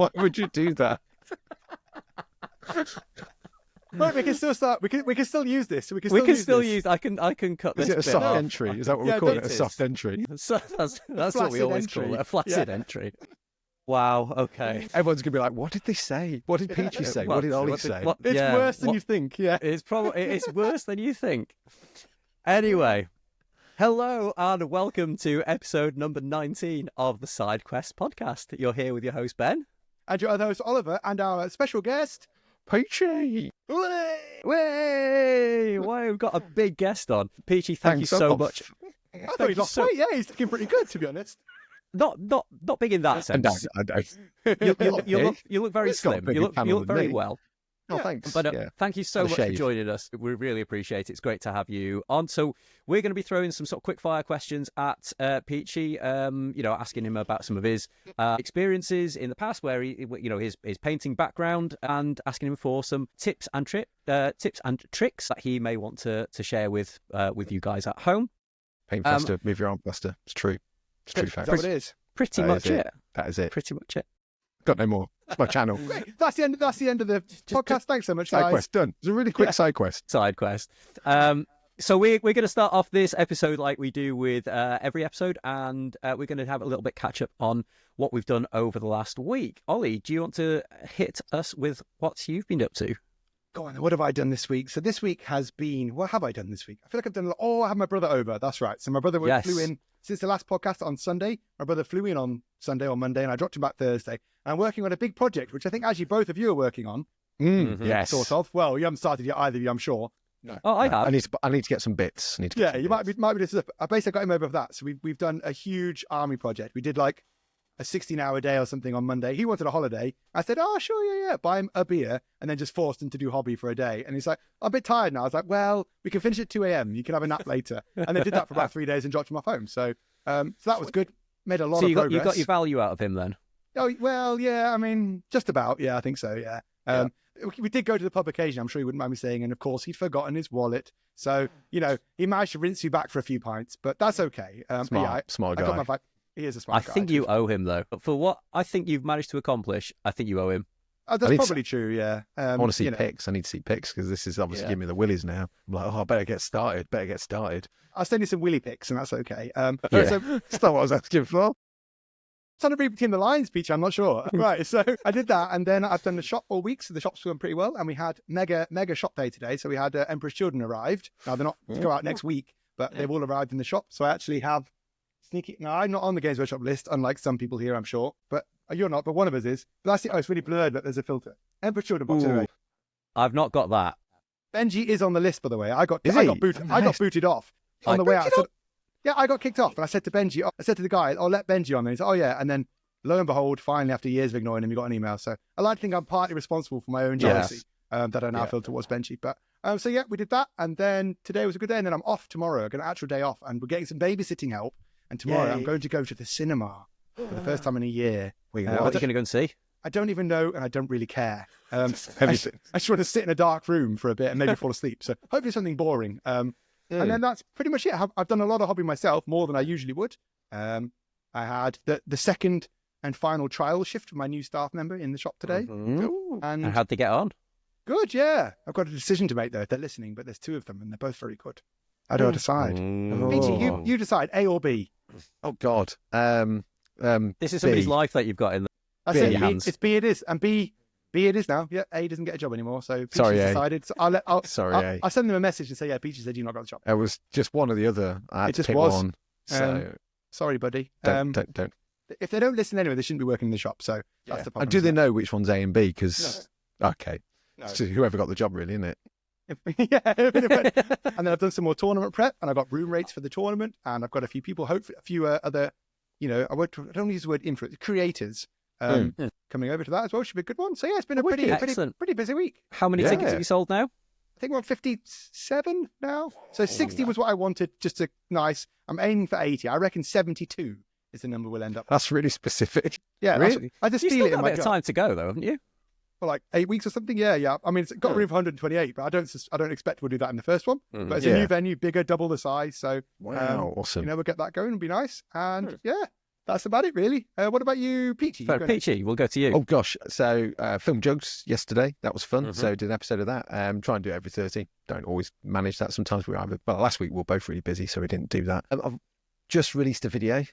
Why would you do that? Right, we can still start. We can still use this. We can still use. I can cut this. Is it a bit soft off. entry? Is that what we're calling it? A soft entry? So that's what we always call it. A flaccid entry. Wow. Okay. Everyone's gonna be like, "What did they say? What did Peachy say? What did Ollie say?" It's worse than you think. Yeah, it's worse than you think. Anyway, hello and welcome to episode number 19 of the Side Quest podcast. You're here with your host Ben, and your other host Oliver, and our special guest Peachy. Way! Why we've got a big guest on. Peachy, thank you so much. I thought he lost weight. Yeah, he's looking pretty good, to be honest. Not big in that sense. You look very slim. You look very well. Oh, thanks. But thank you so much for joining us. We really appreciate it. It's great to have you on. So we're going to be throwing some sort of quick fire questions at Peachy. Asking him about some of his experiences in the past, where his painting background, and asking him for some tips and tricks that he may want to share with you guys at home. Paint faster, move your arm faster. It's true. It's true fact. That's what it is. Pretty much it. That is it. Pretty much it. Got no more. It's my channel. Great. That's the end of the podcast. Thanks so much, guys. Side quest done. It's a really quick side quest. Side quest. So we're going to start off this episode like we do with every episode, and we're going to have a little bit catch up on what we've done over the last week. Ollie, do you want to hit us with what you've been up to? Go on. What have I done this week? So this week has been. What have I done this week? I feel like I've done. I had my brother over. That's right. So my brother flew in since the last podcast on Sunday. My brother flew in on Sunday or Monday, and I dropped him back Thursday. And I'm working on a big project, which I think actually both of you are working on. Yes, sort of. Well, you haven't started yet, either of you, I'm sure. No. Oh, I have. I need to get some bits. Might be this. I basically got him over for that. So we've done a huge army project. We did like a 16-hour day or something on Monday. He wanted a holiday. I said, "Oh, sure, yeah. Buy him a beer," and then just forced him to do hobby for a day. And he's like, "I'm a bit tired now." I was like, "Well, we can finish at 2 a.m. You can have a nap later." And they did that for about 3 days and dropped him off home. So that was good. Made a lot of progress. So you got your value out of him then? Oh, well, yeah. I mean, just about. Yeah, I think so. Yeah. We did go to the pub occasion. I'm sure he wouldn't mind me saying. And of course, he'd forgotten his wallet. So he managed to rinse you back for a few pints, but that's okay. Smart guy. He is a smart guy. I think you owe him, though. For what I think you've managed to accomplish, I think you owe him. That's probably true, yeah. I want to see pics. I need to see pics because this is obviously giving me the willies now. I'm like, I better get started. I'll send you some willy pics and that's okay. So that's not what I was asking for. Trying to read between the lines, Peachy, I'm not sure. Right, so I did that, and then I've done the shop all week, so the shop's going pretty well, and we had mega shop day today, so we had Emperor's Children arrived. Now, they're not to go out next week, but they've all arrived in the shop, so I actually have sneaky... Now, I'm not on the Games Workshop list, unlike some people here, I'm sure, but you're not, but one of us is. But that's it. Oh, it's really blurred, but there's a filter. Emperor's Children box today. I've not got that. Benji is on the list, by the way. I got booted off on the way out. Yeah, I got kicked off, and I said to Benji, I said to the guy, "I'll let Benji on." And he said, "Oh yeah," and then lo and behold, finally after years of ignoring him, he got an email. So I like to think I'm partly responsible for my own jealousy that I now feel towards Benji. But we did that, and then today was a good day, and then I'm off tomorrow. I got an actual day off, and we're getting some babysitting help. And tomorrow I'm going to go to the cinema for the first time in a year. What are you going to go and see? I don't even know, and I don't really care. I just want to sit in a dark room for a bit and maybe fall asleep. So hopefully something boring. And then that's pretty much it. I've done a lot of hobby myself, more than I usually would. I had the second and final trial shift for my new staff member in the shop today. Mm-hmm. And how'd they get on? Good, yeah. I've got a decision to make, though. They're listening, but there's two of them, and they're both very good. How do I decide? Peachy, you decide, A or B. Oh, God. This is somebody's life that you've got in your hands. It's B it is, and B it is now. Yeah, A doesn't get a job anymore, so Peachy's decided. So I'll send them a message and say, yeah, Peachy said you've not got the job. It was just one or the other. It just was. One, so sorry, buddy. Don't. If they don't listen anyway, they shouldn't be working in the shop. So that's the problem. And do they know which one's A and B? Because okay, no. So whoever got the job, really, isn't it? And then I've done some more tournament prep, and I've got room rates for the tournament, and I've got a few people, hopefully a few other, I don't use the word influence, creators coming over to that as well. Should be a good one. So yeah, it's been a pretty busy week. How many tickets have you sold now? I think we're on 57 now. So 60 was what I wanted, just a nice. I'm aiming for 80. I reckon 72 is the number we'll end up. That's really specific. Yeah, really. I just feel it in in my gut. You've still got a bit of time to go, though, haven't you? For like 8 weeks or something. Yeah. I mean, it's got room for 128, but I don't expect we'll do that in the first one. But it's a new venue, bigger, double the size. So wow, awesome. we'll get that going. It'll be nice. And that's about it, really. What about you, Peachy? Peachy, we'll go to you. Oh gosh, so filmed Jugs yesterday. That was fun. So did an episode of that. Try and do it every Thursday. Don't always manage that. Sometimes last week we were both really busy, so we didn't do that. I've just released a video.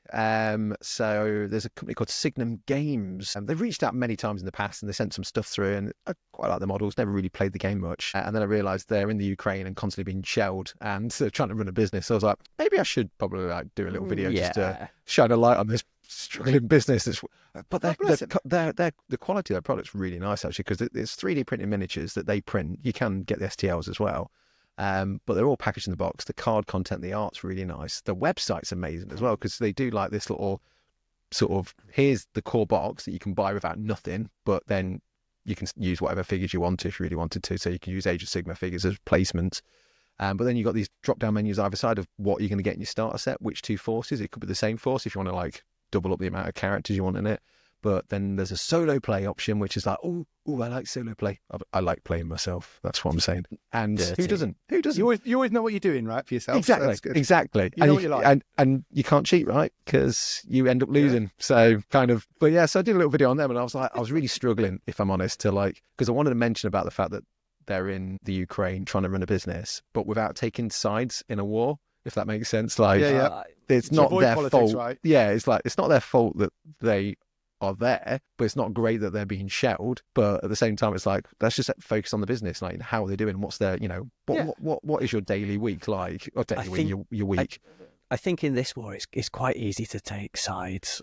So there's a company called Signum Games. They've reached out many times in the past, and they sent some stuff through, and I quite like the models. Never really played the game much, and then I realised they're in the Ukraine and constantly being shelled, and they're trying to run a business. So I was like, maybe I should probably do a little video just to shine a light on this struggling business. But the quality of their product's really nice actually, because it's 3D printed miniatures that they print. You can get the STLs as well. But they're all packaged in the box. The card content, the art's really nice. The website's amazing as well, because they do like this little sort of, here's the core box that you can buy without nothing, but then you can use whatever figures you want to if you really wanted to. So you can use Age of Sigmar figures as placements. But then you've got these drop-down menus either side of what you're going to get in your starter set, which two forces. It could be the same force if you want to like double up the amount of characters you want in it. But then there's a solo play option, which is like, oh, I like solo play. I like playing myself. That's what I'm saying. And who doesn't? Who doesn't? You always know what you're doing, right, for yourself. Exactly. So exactly. You know what you like. And you can't cheat, right? Because you end up losing. Yeah. So kind of. But yeah, so I did a little video on them, and I was really struggling, if I'm honest, to like, because I wanted to mention about the fact that they're in the Ukraine trying to run a business, but without taking sides in a war. If that makes sense. Like, it's not their fault. Right? Yeah, it's like it's not their fault that they are there, but it's not great that they're being shelled. But at the same time, it's like, let's just focus on the business, like how are they doing, what's their, what is your daily week like, or your week. I think in this war it's quite easy to take sides.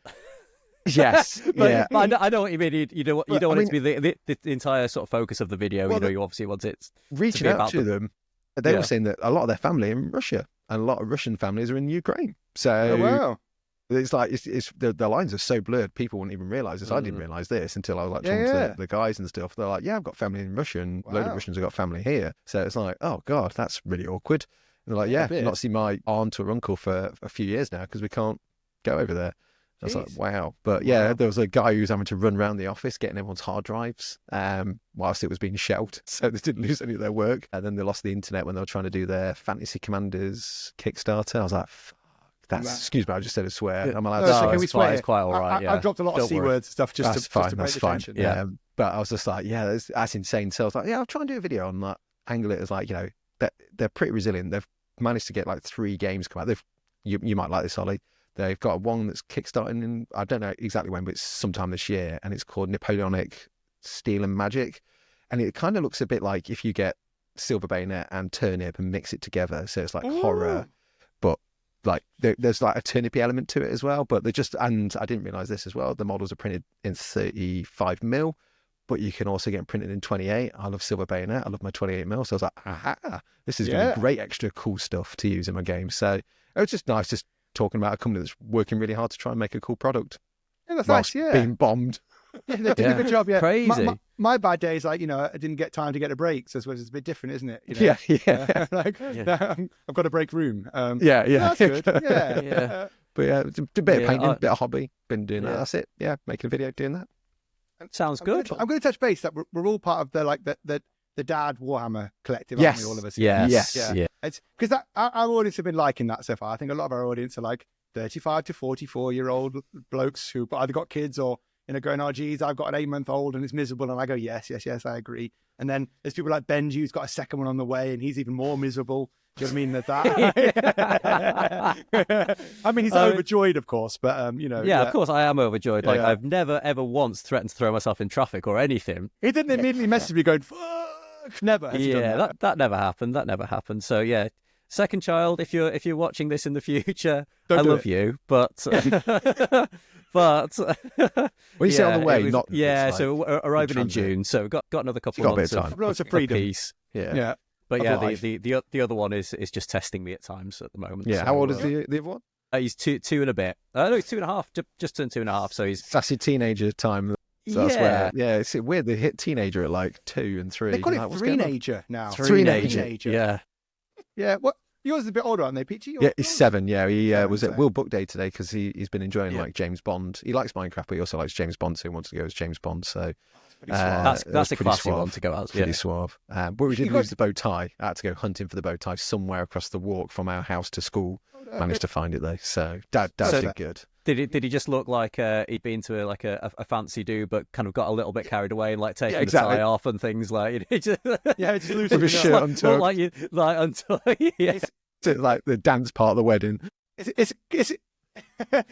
Yes. But I know what you mean. You don't want it to be the entire sort of focus of the video. You obviously want it reaching out to them. They were saying that a lot of their family in Russia and a lot of Russian families are in Ukraine. So it's like the lines are so blurred, people wouldn't even realise this. I didn't realise this until I was like talking to the guys and stuff. They're like, yeah, I've got family in Russia, and a load of Russians have got family here. So it's like, oh God, that's really awkward. And they're like, yeah, not seen my aunt or uncle for a few years now because we can't go over there. I was like, wow. But yeah, there was a guy who was having to run around the office getting everyone's hard drives whilst it was being shelled. So they didn't lose any of their work. And then they lost the internet when they were trying to do their Fantasy Commanders Kickstarter. I was like, excuse me, I just said a swear. I'm allowed to say can we swear? It's quite all right. I've dropped a lot of C words stuff just to break the tension. Yeah. But I was just like, yeah, that's insane. So I was like, yeah, I'll try and do a video on that. Angle it as like, they're pretty resilient. They've managed to get like 3 games come out. You might like this, Ollie. They've got one that's kickstarting in, I don't know exactly when, but it's sometime this year, and it's called Napoleonic Steel and Magic. And it kind of looks a bit like if you get Silver Bayonet and Turnip and mix it together. So it's like horror, but like there's like a turnipy element to it as well. But and I didn't realise this as well, the models are printed in 35mm, but you can also get them printed in 28. I love Silver Bayonet. I love my 28mm. So I was like, aha, this is going to be great extra cool stuff to use in my game. So it was just nice, just talking about a company that's working really hard to try and make a cool product. Yeah, that's nice, being bombed. Yeah, they did a good job, Crazy. My bad day is like, I didn't get time to get a break, so it's a bit different, isn't it? I've got a break room. That's good. Yeah. But yeah, it's a bit of painting, a bit of hobby. Been doing that. That's it. Yeah, making a video, doing that. Sounds good. I'm going to touch base that we're all part of the Dad Warhammer collective, yes. aren't we, all of us? Yes. Yeah. It's because our audience have been liking that so far. I think a lot of our audience are like 35 to 44-year-old blokes who either got kids or going, oh, geez, I've got an 8-month-old and it's miserable. And I go, yes, I agree. And then there's people like Benji who's got a second one on the way and he's even more miserable. Do you know what I mean? That. I mean, he's overjoyed, of course, but Yeah, of course, I am overjoyed. Like I've never ever once threatened to throw myself in traffic or anything. He didn't immediately message me going, fuck. Never. That never happened. That never happened. So yeah, second child. If you're watching this in the future, I love you, but but you say on the way, not So we're arriving in June, so we've got another couple of months of freedom. Peace. Yeah. But the other one is just testing me at times at the moment. Yeah. So, how old is the other one? He's two and a bit. No, he's 2.5. Just turned 2.5. So he's sassy teenager time. So that's where, it's weird. They hit teenager at like 2 and 3. They call it three-nager now. Three-nager. Yeah. Yeah. What? Yours is a bit older, aren't they, Peachy? Yeah, he's 7. Yeah, he was at World Book Day today because he's been enjoying like James Bond. He likes Minecraft, but he also likes James Bond, so he wants to go as James Bond. So that's a classy one to go as. Pretty suave. But we did lose the bow tie. I had to go hunting for the bow tie somewhere across the walk from our house to school. managed to find it though. So Dad did good. Did he just look like he'd been to a fancy do, but kind of got a little bit carried away and like taking the tie off and things like? Just losing with his shirt untucked. It's like the dance part of the wedding. It's yeah,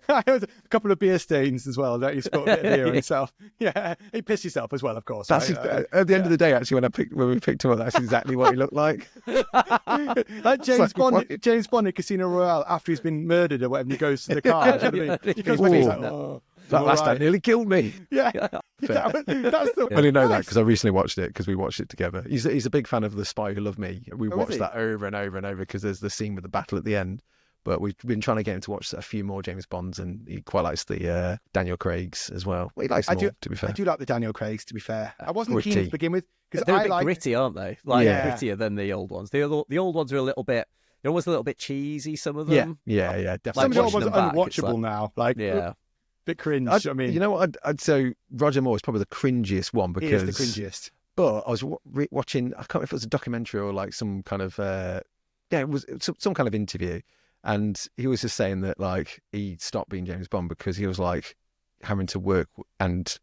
a couple of beer stains as well. Don't you spilled a bit of beer on yourself? Yeah, he pissed himself as well, of course. That's at the end of the day. Actually, when we picked him up, that's exactly what he looked like. Like James Bond in Casino Royale after he's been murdered or whatever. And he goes to the car. He goes back, he's like, "Oh, that last night nearly killed me." Yeah, that's the. I only know that because I recently watched it because we watched it together. He's a big fan of The Spy Who Loved Me. We watched that over and over and over because there's the scene with the battle at the end. But we've been trying to get him to watch a few more James Bonds, and he quite likes the Daniel Craig's as well. He likes them all, to be fair. I do like the Daniel Craig's, to be fair. I wasn't Gritty. keen to begin with because they're a bit gritty, aren't they? Like grittier than the old ones. The old ones are a little bit. They're almost a little bit cheesy. Some of them. Yeah, definitely. Some of the old ones are unwatchable now. Like, bit cringe. I mean, you know what? I'd say Roger Moore is probably the cringiest one because he is the cringiest. But I was watching. I can't remember if it was a documentary or like some kind of it was some kind of interview. And he was just saying that like he stopped being James Bond because he was like having to work and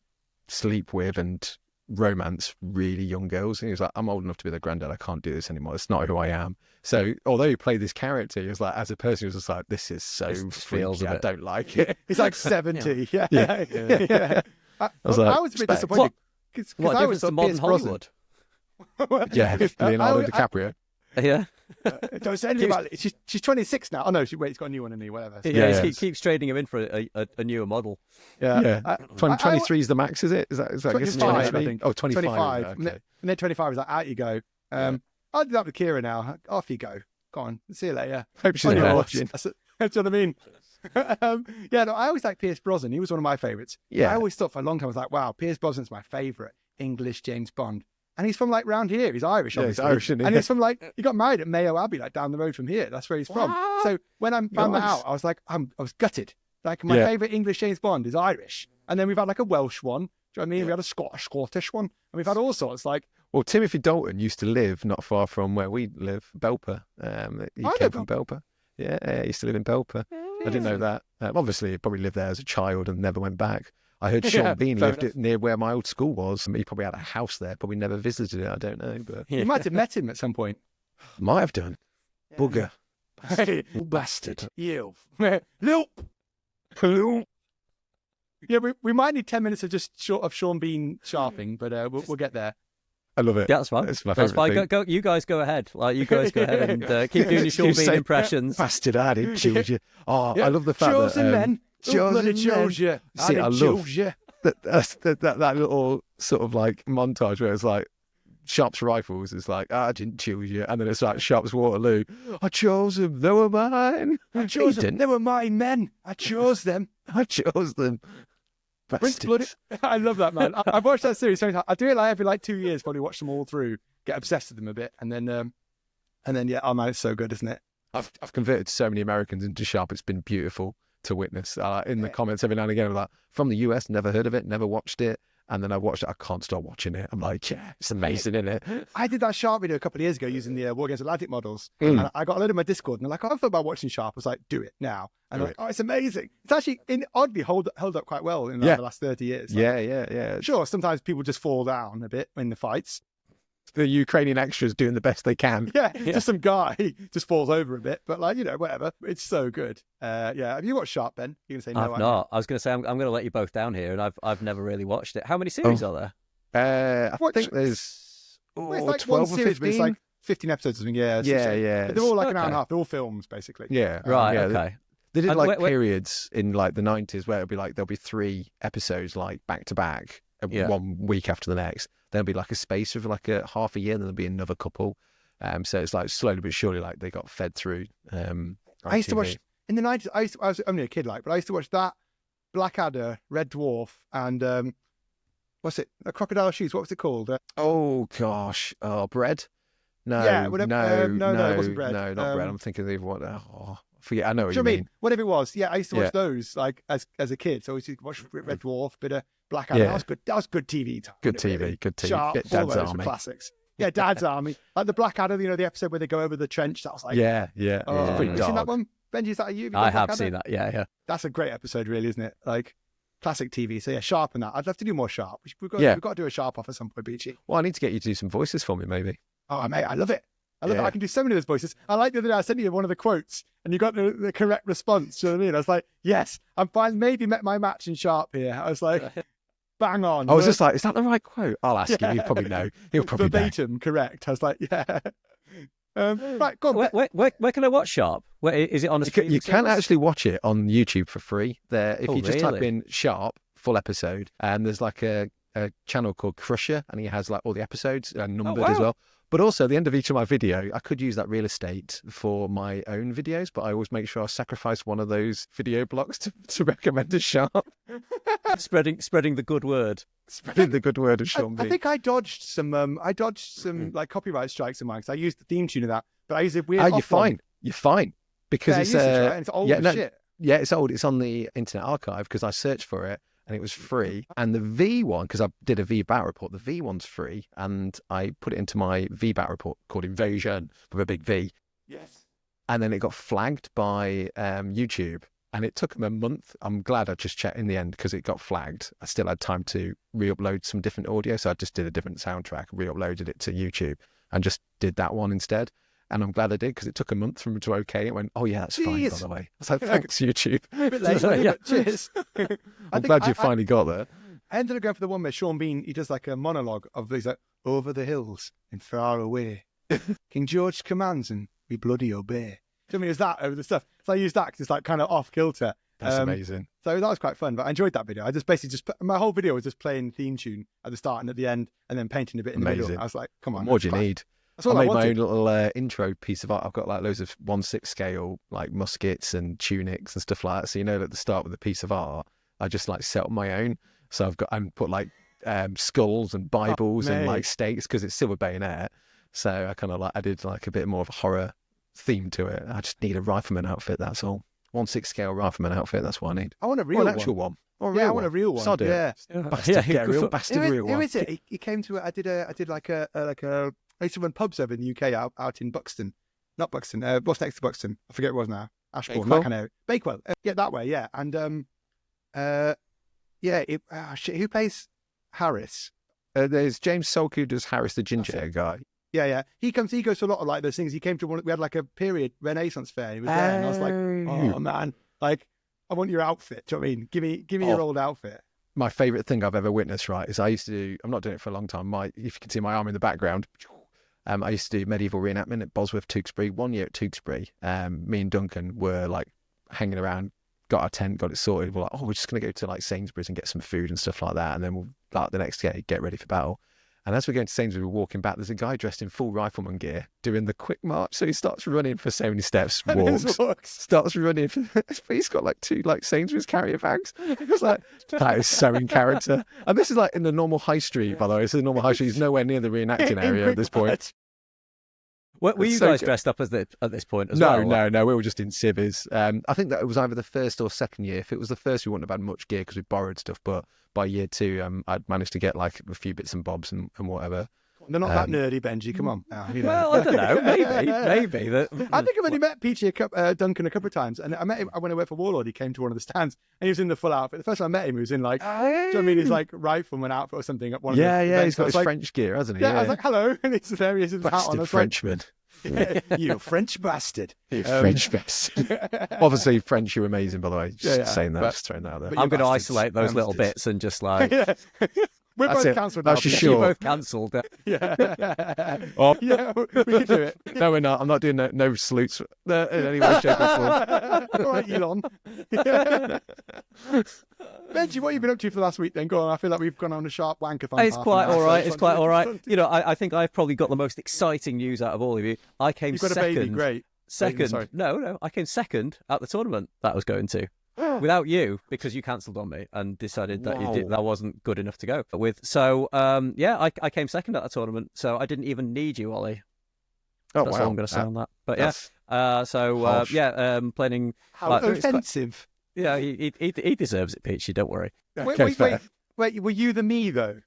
sleep with and romance really young girls. And he was like, I'm old enough to be their granddad. I can't do this anymore. It's not who I am. So although he played this character, he was like, as a person, he was just like, this is so freaky. I don't like it. He's like 70. Yeah. I was a bit disappointed. What I was to modern Hollywood? Yeah, Leonardo DiCaprio. Yeah. Don't say anything about it. She's 26 now. Oh no, he's got a new one in there, whatever. So, he keeps trading him in for a newer model. Yeah. 23 is the max, is it? Is that 25, I think. Oh, 25. 25. Okay. And then 25 is like, out you go. I'll do that with Kira now. Off you go. Go on. See you later. Hope she's not watching. That's what I mean. I always liked Pierce Brosnan. He was one of my favourites. Yeah. I always thought for a long time, I was like, wow, Pierce Brosnan's my favourite English James Bond. And he's from like round here. He's Irish, obviously. He's Irish, isn't he? And he's from like, he got married at Mayo Abbey, like down the road from here. That's where he's from. So when I found that out, I was like, I was gutted. Like my favourite English James Bond is Irish. And then we've had like a Welsh one. Do you know what I mean? We had a Scottish one. And we've had all sorts. Like, well, Timothy Dalton used to live not far from where we live, Belper. He came from Belper. Yeah, he used to live in Belper. I didn't know that. Obviously, he probably lived there as a child and never went back. I heard Sean Bean lived near where my old school was. He probably had a house there, but we never visited it. I don't know. But you might have met him at some point. Might have done. Yeah. Bugger. Hey, bastard. You. Loop. Yeah, we might need 10 minutes of just short of Sean Bean sharping, but we'll get there. I love it. Yeah, that's fine. It's my favourite thing. Go, you guys go ahead. Like, you guys go ahead and keep doing your Sean Bean impressions. Bastard, I didn't choose you. Oh, I love the fact chosen that... men. Bloody chose you. See, I love that little sort of like montage where it's like Sharpe's rifles is like, I didn't choose you. And then it's like Sharpe's Waterloo. I chose them. They were mine. I chose them. They were my men. I chose them. I chose them. I love that, man. I've watched that series so many times. I do it like every like 2 years, probably watch them all through, get obsessed with them a bit, and then yeah, oh man, it's so good, isn't it? I've converted so many Americans into Sharpe. It's been beautiful to witness. In the comments every now and again, I'm like, from the US, never heard of it, never watched it. And then I watched it. I can't stop watching it. I'm like, yeah, it's amazing, isn't it? I did that Sharpe video a couple of years ago using the War Games Atlantic models. And I got a load of my Discord and they're like, I thought about watching Sharpe. I was like, do it now. And I'm like, oh, it's amazing. It's actually oddly held up quite well in the last 30 years. Like, yeah. Sure, sometimes people just fall down a bit in the fights. The Ukrainian extras doing the best they can. Yeah, just some guy just falls over a bit, but like, whatever. It's so good. Have you watched Sharpe, Ben? You can say no. I've not. I was going to say I'm going to let you both down here, and I've never really watched it. How many series are there? I think there's it's like 12 one or series, 15. but it's like 15 episodes. I think. Yeah. But they're all like an hour and a half. They're all films, basically. Yeah. Right. Yeah, Okay. They did like periods in like the 90s where it'll be like there'll be 3 episodes like back to back, 1 week after the next. There'll be like a space of like a half a year, and there'll be another couple. So it's like slowly but surely, like they got fed through. I used to watch in the 90s. I was only a kid, but I used to watch that, Blackadder, Red Dwarf, and what's it? Crocodile Shoes. What was it called? Oh gosh, Bread. No, yeah, no, it wasn't Bread. No, not Bread. I'm thinking of what? Oh, I forget. I know what you mean. Whatever it was. Yeah, I used to watch those like as a kid. So I used to watch Red Dwarf, bit of Blackadder. That was good. That was good TV time. Good TV. Sharpe, Get all Dad's those Army. classics. Yeah, Dad's Army. Like the Blackadder, the episode where they go over the trench. That was like, yeah. oh, It's pretty have you seen that dark. one? Benji, is that you? I have seen that. Yeah. That's a great episode, really, isn't it? Like classic TV. So yeah, Sharpe and that. I'd love to do more Sharpe. We've got to do a Sharpe off at some point, Peachy. Well, I need to get you to do some voices for me, maybe. Oh, mate, I love it. I love it. I can do so many of those voices. I like the other day I sent you one of the quotes and you got the correct response. Do you know what I mean? I was like, yes, I'm fine. Maybe met my match in Sharpe here. I was like, bang on. I was just like, is that the right quote? I'll ask him. He'll probably know. He'll probably verbatim know. Correct. I was like, yeah. Right, go on. Where can I watch Sharpe? Where is it on? You can actually watch it on YouTube for free. There, if you just type in Sharpe full episode, and there's like a channel called Crusher, and he has like all the episodes numbered as well. But also, at the end of each of my video, I could use that real estate for my own videos, but I always make sure I sacrifice one of those video blocks to recommend a Sharpe. spreading the good word. Spreading the good word of Sean B. I think I dodged some like copyright strikes of mine because I used the theme tune of that, but I used a weird. You're fine. You're fine because it's right? And it's old as shit. Yeah, it's old. It's on the Internet Archive because I searched for it. And it was free. And the V one, because I did a VBAT report, the V one's free. And I put it into my VBAT report called Invasion with a big V. Yes. And then it got flagged by YouTube. And it took them a month. I'm glad I just checked in the end because it got flagged. I still had time to re-upload some different audio. So I just did a different soundtrack, re-uploaded it to YouTube and just did that one instead. And I'm glad I did because it took a month for me to okay. It went, oh yeah, that's fine, by the way. I was like, thanks, YouTube. A bit late, cheers. I'm glad you finally got there. I ended up going for the one where Sean Bean, he does like a monologue of these like, over the hills and far away. King George commands and we bloody obey. Do you know what I mean? It was that over the stuff. So I used that because it's like kind of off kilter. That's amazing. So that was quite fun, but I enjoyed that video. I just basically my whole video was just playing theme tune at the start and at the end and then painting a bit in the middle. I was like, come on. What do you need? I made my own little intro piece of art. I've got like loads of 1/6 scale like muskets and tunics and stuff like that. So at the start with a piece of art, I just like set up my own. So I've put like skulls and Bibles and like stakes because it's silver bayonet. So I kind of like added like a bit more of a horror theme to it. I just need a rifleman outfit. That's all. 1/6 scale rifleman outfit. That's what I need. I want a real actual one. I want a real one. Sod it. Yeah. Bastard, get a real bastard real one. Who is it? He came to it. I did like a I used to run pubs over in the UK out in Buxton. Not Buxton. What's next to Buxton? I forget what it was now. Ashbourne, that kind of area. Bakewell. Yeah, that way, yeah. And who plays Harris? There's James Salk who does Harris, the ginger hair guy. Yeah. He goes to a lot of like those things. He came to we had like a period Renaissance fair. And he was there, and I was like, oh man, like I want your outfit. Do you know what I mean? Give me your old outfit. My favourite thing I've ever witnessed, right, is I used to do, I'm not doing it for a long time. If you can see my arm in the background, I used to do medieval reenactment at Bosworth, Tewkesbury. 1 year at Tewkesbury, me and Duncan were like hanging around, got our tent, got it sorted. We're like, we're just going to go to like Sainsbury's and get some food and stuff like that. And then we'll like the next day get ready for battle. And as we're going to Sainsbury's, we're walking back, there's a guy dressed in full rifleman gear doing the quick march. So he starts running for so many steps, walks, starts running. He's got like 2 like Sainsbury's carrier bags. It's like, that is so in character. And this is like in the normal high street, by the way. It's the normal high street. He's nowhere near the reenacting area at this point. Were you guys dressed up at this point as well? No. We were just in civvies. I think that it was either the first or second year. If it was the first, we wouldn't have had much gear because we borrowed stuff. But by year 2, I'd managed to get like a few bits and bobs and whatever. They're not that nerdy, Benji. Come on. Well, I don't know. Maybe. I think I've only met Peachy Duncan a couple of times, and I met him when I worked for Warlord. He came to one of the stands, and he was in the full outfit. The first time I met him, he was in like, do you know what I mean? He's like rifleman outfit or something. At one of the events. He's got his French gear, hasn't he? Yeah, I was like, hello, and it's there he is with his hat on. Bastard Frenchman. You French bastard. You French bastard. Obviously, French, you're amazing, by the way. Just saying that, just throwing that out there. I'm going to isolate those little bits and just like... We're both cancelled. That's just sure. You're both cancelled. Yeah, we can do it. No, we're not. I'm not doing no salutes in any way, shape, or form. All right, Elon. Benji, what have you been up to for the last week then? Go on, I feel like we've gone on a sharp wankathon. It's quite all right. It's quite all right. I think I've probably got the most exciting news out of all of you. I came You've got second. a baby, great. Second. No, I came second at the tournament that I was going to. Without you, because you cancelled on me and decided that that wasn't good enough to go with. So, I came second at that tournament, so I didn't even need you, Ollie. Oh, That's all I'm going to say on that. But planning. How offensive. Yeah, he deserves it, Peachy. Don't worry. Wait, were you the me though?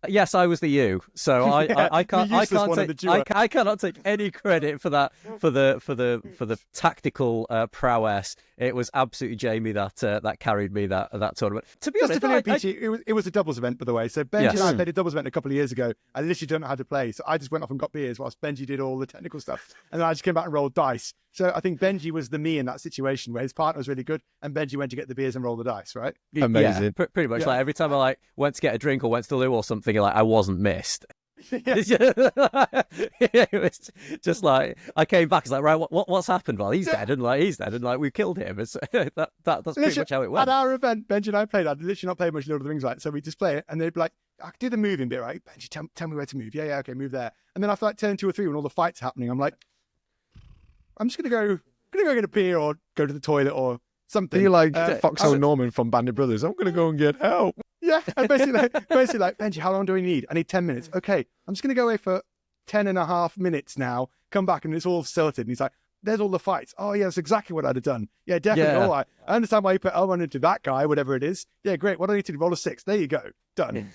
Yes, I was the you. So I cannot take any credit for that for the tactical prowess. It was absolutely Jamie that carried me that tournament. To be honest, Peachy, it was a doubles event, by the way. So Benji and I played a doubles event a couple of years ago. I literally don't know how to play, so I just went off and got beers whilst Benji did all the technical stuff, and then I just came back and rolled dice. So I think Benji was the me in that situation where his partner was really good, and Benji went to get the beers and roll the dice. Right? Amazing. Yeah, pretty much. Like every time I went to get a drink or went to the loo or something, like I wasn't missed. It was just like I came back. It's like, right, what's happened? Well, he's dead, and we killed him. That's pretty much how it went. At our event, Benji and I played. I'd literally not played much Lord of the Rings, right? So we just play it, and they'd be like, "I could do the moving bit, right? Benji, tell me where to move. Yeah, okay, move there." And then after like turn 2 or 3, when all the fights are happening, I'm like, I'm just gonna go get a beer or go to the toilet or something. You're like Foxhole Norman from Band of Brothers. I'm gonna go and get help. Yeah, basically like, Benji, how long do I need? I need 10 minutes. Okay, I'm just going to go away for 10.5 minutes now, come back, and it's all sorted. And he's like, there's all the fights. Oh, yeah, that's exactly what I'd have done. Yeah, definitely. Yeah. All right. I understand why you put L1 into that guy, whatever it is. Yeah, great. What do I need to do? Roll a 6. There you go. Done.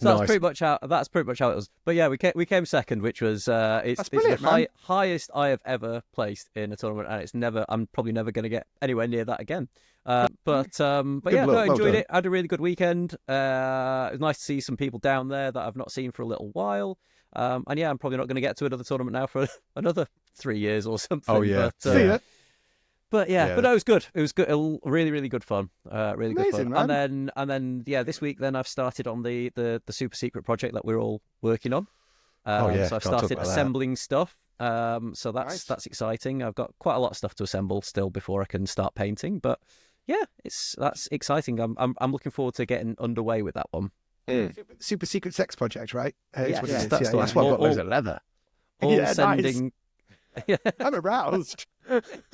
So that's pretty much how it was. But yeah, we came second, which was it's the highest I have ever placed in a tournament, and I'm probably never going to get anywhere near that again. But yeah, I enjoyed it. I had a really good weekend. It was nice to see some people down there that I've not seen for a little while. And yeah, I'm probably not going to get to another tournament now for another 3 years or something. Oh yeah. But no, it was good. It was good. Really, really good fun. Really Amazing, good fun. man. And then yeah, this week then I've started on the super secret project that we're all working on. So I've started assembling stuff. So that's exciting. I've got quite a lot of stuff to assemble still before I can start painting. But yeah, that's exciting. I'm looking forward to getting underway with that one. Super secret sex project, right? Yes, that's why I've got loads of leather. Sending. Nice. I'm aroused.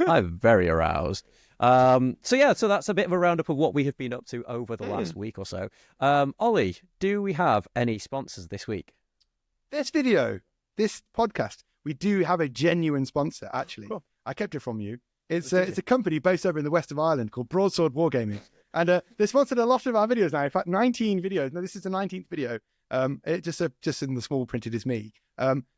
I'm very aroused. So that's a bit of a roundup of what we have been up to over the last week or so. Ollie, do we have any sponsors this week? This podcast, we do have a genuine sponsor, actually. Cool. I kept it from you. It's a company based over in the west of Ireland called Broadsword Wargaming. And they sponsored a lot of our videos now. In fact, 19 videos. No, this is the 19th video. It just in the small print, it is me.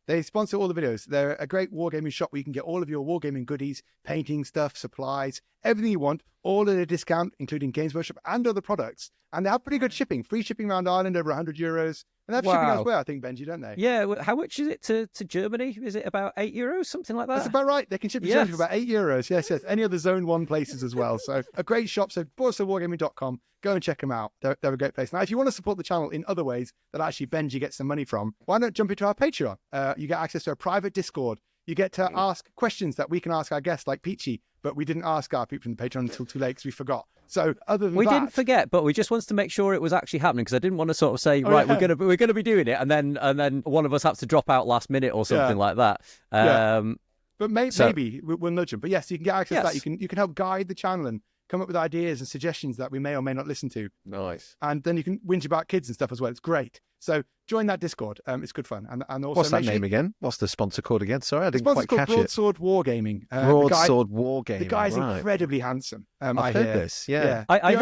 They sponsor all the videos. They're a great wargaming shop where you can get all of your wargaming goodies, painting stuff, supplies, everything you want, all at a discount, including Games Workshop and other products. And they have pretty good shipping. Free shipping around Ireland, over €100. And they have shipping elsewhere, I think, Benji, don't they? Yeah. How much is it to Germany? Is it about €8, something like that? That's about right. They can ship to Germany for about €8. Yes. Any other Zone 1 places as well. So a great shop. So broadswordwargaming.com. Go and check them out. They're a great place. Now, if you want to support the channel in other ways that actually Benji gets some money from, why not jump into our Patreon? You get access to a private Discord. You get to ask questions that we can ask our guests like Peachy, but we didn't ask our people from the Patreon until too late because we forgot. So other than we didn't forget, but we just wanted to make sure it was actually happening because I didn't want to sort of say, we're gonna be doing it, and then one of us has to drop out last minute or something like that. But maybe we'll nudge them. But yes, you can get access to that. You can help guide the channel and come up with ideas and suggestions that we may or may not listen to. Nice. And then you can whinge about kids and stuff as well. It's great. So join that Discord. It's good fun. And also, what's that name again? What's the sponsor called again? Sorry, I didn't quite catch it. Broadsword Wargaming. Broadsword Wargaming. The guy's incredibly handsome. I've heard this. Yeah. I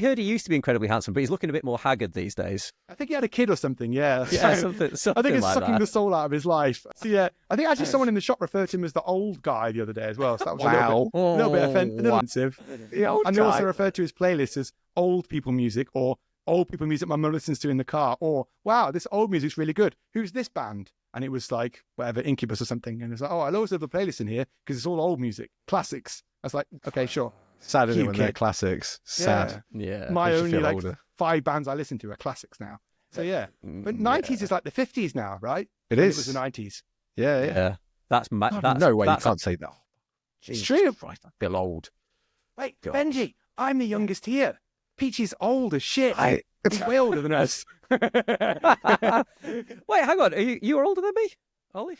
heard he used to be incredibly handsome, but he's looking a bit more haggard these days. I think he had a kid or something. Yeah. Yeah. Something I think it's like sucking that. the soul out of his life. So yeah, I think actually someone in the shop referred to him as the old guy the other day as well. So that was a little bit offensive. And they also referred to his playlist as old people music or old people music my mum listens to in the car, or wow, this old music's really good. Who's this band? And it was like whatever, Incubus or something. And it's like, oh, I always have the playlist in here because it's all old music, classics. I was like, okay, sure. Sad, isn't it, when they're classics? Sad. Yeah. My only older. 5 bands I listen to are classics now. So yeah, but 90s is like the 50s now, right? It It is. was the 90s. Yeah. That's no way you can't say that. It's true. Christ, I feel old. Wait, God. Benji, I'm the youngest here. Peachy's old as shit. He's way older than us. Wait, hang on. You're older than me, Ollie?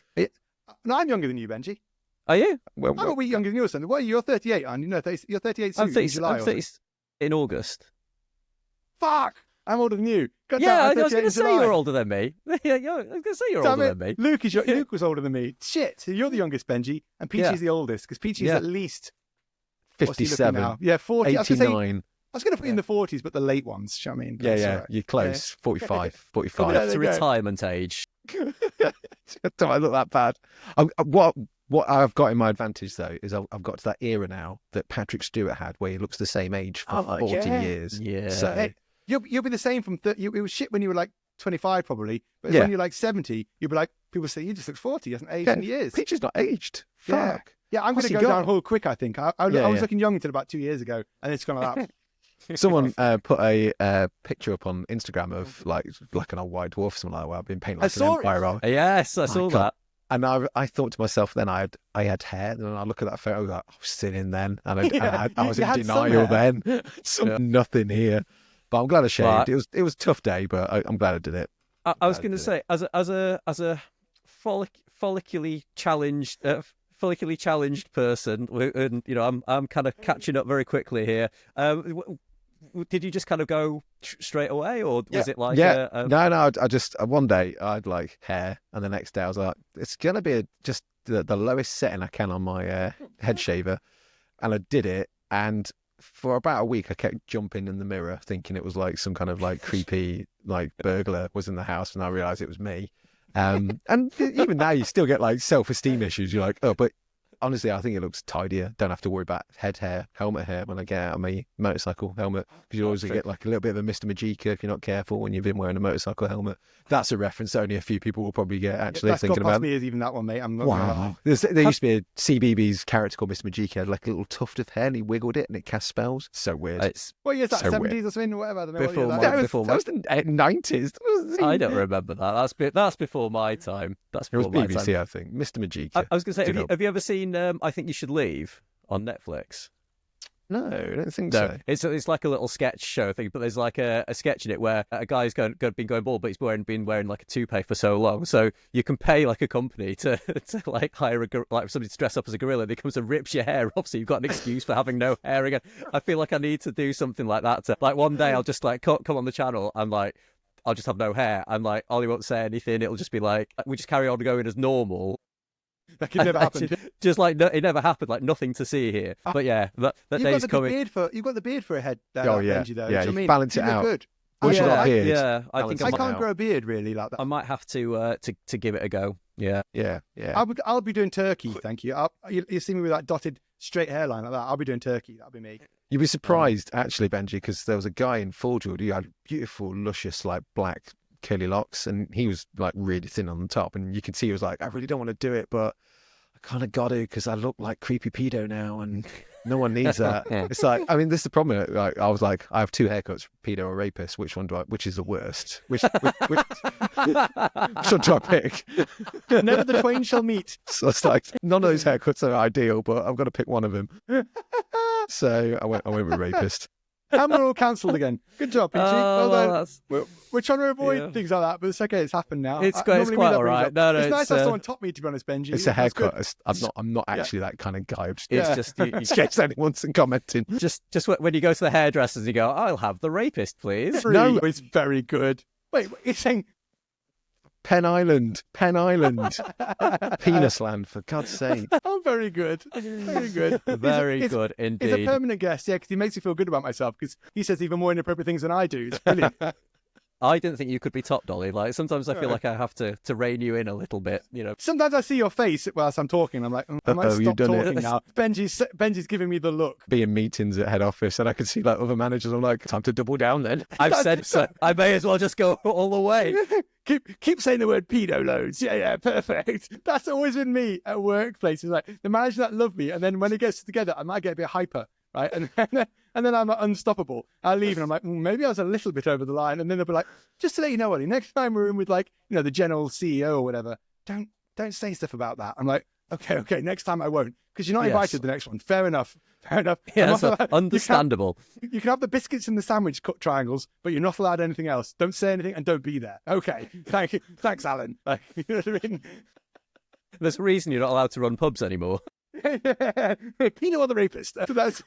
No, I'm younger than you, Benji. Are you? I'm a week younger than you or something. What are you? You're 38, aren't you? No, you're 38 soon. I'm 30, in July. I'm 30 in August. Fuck! I'm older than you. God Yeah, damn, I was going to say July. you're older than me. I was going to say you're Damn older it. than me. Luke was older than me. Shit. So you're the youngest, Benji, and Peachy's the oldest because Peachy's at least 57. Yeah, 40. 89. was going to put you in the 40s, but the late ones. You know what I mean? Yeah, That's yeah. all right. You're close. 45. Coming 45. up to retirement age. Don't I look that bad? What I've got in my advantage though is I've got to that era now that Patrick Stewart had, where he looks the same age for 40 years. Yeah. So Hey, you'll be the same from it was shit when you were like 25 probably, but Yeah. when you're like 70, you'll be like, people say you just look 40. He hasn't aged in years. Peachy's not aged. Yeah. Fuck. Yeah, I'm going What's to he go got? downhill quick. I think I was Yeah. looking young until about 2 years ago, and it's gone like that. Someone put a picture up on Instagram of like an old white dwarf or something like that, where I've been painting like an saw it. empire role. Yes, I saw that. And I thought to myself then I had hair, and then I look at that photo, I was like, I was sinning then, and I was You in had some denial hair. then. Nothing here, but I'm glad I shaved. Right. It was a tough day, but I'm glad I did it. I was going to say, as a follicularly challenged person, and I'm kind of catching up very quickly here. Did you just kind of go straight away, or was it like? No. I just one day I had like hair, and the next day I was like, it's gonna be just the lowest setting I can on my head shaver, and I did it, and for about a week I kept jumping in the mirror, thinking it was like some kind of like creepy like burglar was in the house, and I realised it was me. And even now you still get like self-esteem issues. You're like, oh, but honestly, I think it looks tidier. Don't have to worry about head hair, helmet hair when I get out of my motorcycle helmet, because you always get like a little bit of a Mr. Majika if you're not careful when you've been wearing a motorcycle helmet. That's a reference that only a few people will probably get actually That's thinking got past about. me as even that one, mate. I'm not gonna lie. Wow. There used to be a CBeebies character called Mr. Majika, had like a little tuft of hair, and he wiggled it and it cast spells. So weird. It's What year is that? So 70s or something? Whatever. I don't know what year Before that my- is. that was the 90s. I don't remember that. That's before my time. That's It was before my BBC, time. I think. Mr. Majika. I was going to say, Did help. have you ever seen I Think You Should Leave on Netflix? No, I don't think No, so. it's like a little sketch show thing, but there's like a sketch in it where a guy's been going bald, but he's been wearing like a toupee for so long. So you can pay like a company to like hire like somebody to dress up as a gorilla. And he comes and rips your hair off, so you've got an excuse for having no hair again. I feel like I need to do something like that. Like one day I'll just like come on the channel and like I'll just have no hair, and like Ollie won't say anything. It'll just be like we just carry on going as normal. That could never happen. Just like it never happened. Like nothing to see here. But yeah, that day's coming. You've got the beard for a head. Oh, yeah. Benji, though. Yeah, Do you mean? balance You it look out. Good. Once yeah, you've got a beard, yeah, I balance think I it can't out. grow a beard really like that. I might have to give it a go. Yeah. Yeah. I'll be doing turkey, thank you. You see me with that dotted straight hairline like that. I'll be doing turkey. That'll be me. You'd be surprised, actually, Benji, because there was a guy in Forgewood who had beautiful, luscious, like black curly locks, and he was like really thin on the top, and you could see he was like, I really don't want to do it, but I kind of got to because I look like creepy pedo now, and no one needs that. It's like, I mean, this is the problem. Like, I was like, I have two haircuts, pedo or rapist. Which is the worst? Which should I pick? Never the twain shall meet. So it's like none of those haircuts are ideal, but I've got to pick one of them. So I went with rapist. And we're all cancelled again. Good job, Peachy. Well done. that's- We're trying to avoid Yeah. things like that, but it's okay. It's happened now. It's Normally quite that all brings right. up- No, it's nice to have it's, someone top me, to be honest, Benji. It's a That's good. haircut. I'm not actually that kind of guy. I'm just, It's Yeah. just in case anyone's commenting. just when you go to the hairdressers, you go, I'll have the rapist, please. No, it's very good. Wait, you're saying Penn Island. Penis land, for God's sake. I'm very good. Very good. Very It's- good He's a indeed. permanent guest, yeah, because he makes me feel good about myself because he says even more inappropriate things than I do. It's brilliant. I didn't think you could be top, Dolly. Like sometimes I feel like I have to rein you in a little bit. You know, Sometimes I see your face whilst I'm talking. I'm like, I might Uh-oh, you've stop done it. talking now. Benji's giving me the look. Be in meetings at head office, and I could see like other managers. I'm like, time to double down then. I've said so. I may as well just go all the way. Keep saying the word pedo loads. Yeah, perfect. That's always been me at workplaces. Like the managers that love me, and then when it gets together, I might get a bit hyper, right? And then I'm like, unstoppable. I leave and I'm like, maybe I was a little bit over the line. And then they'll be like, just to let you know, Ollie, next time we're in with like, the general CEO or whatever, don't say stuff about that. I'm like, okay, next time I won't, because you're not Yes. invited to the next one. Fair enough. Yeah, I'm that's not allowed- understandable. You can have the biscuits and the sandwich cut triangles, but you're not allowed anything else. Don't say anything and don't be there. Okay, thank you. Thanks, Alan. Like, you know what I mean? There's a reason you're not allowed to run pubs anymore. Pedo or the rapist. So that's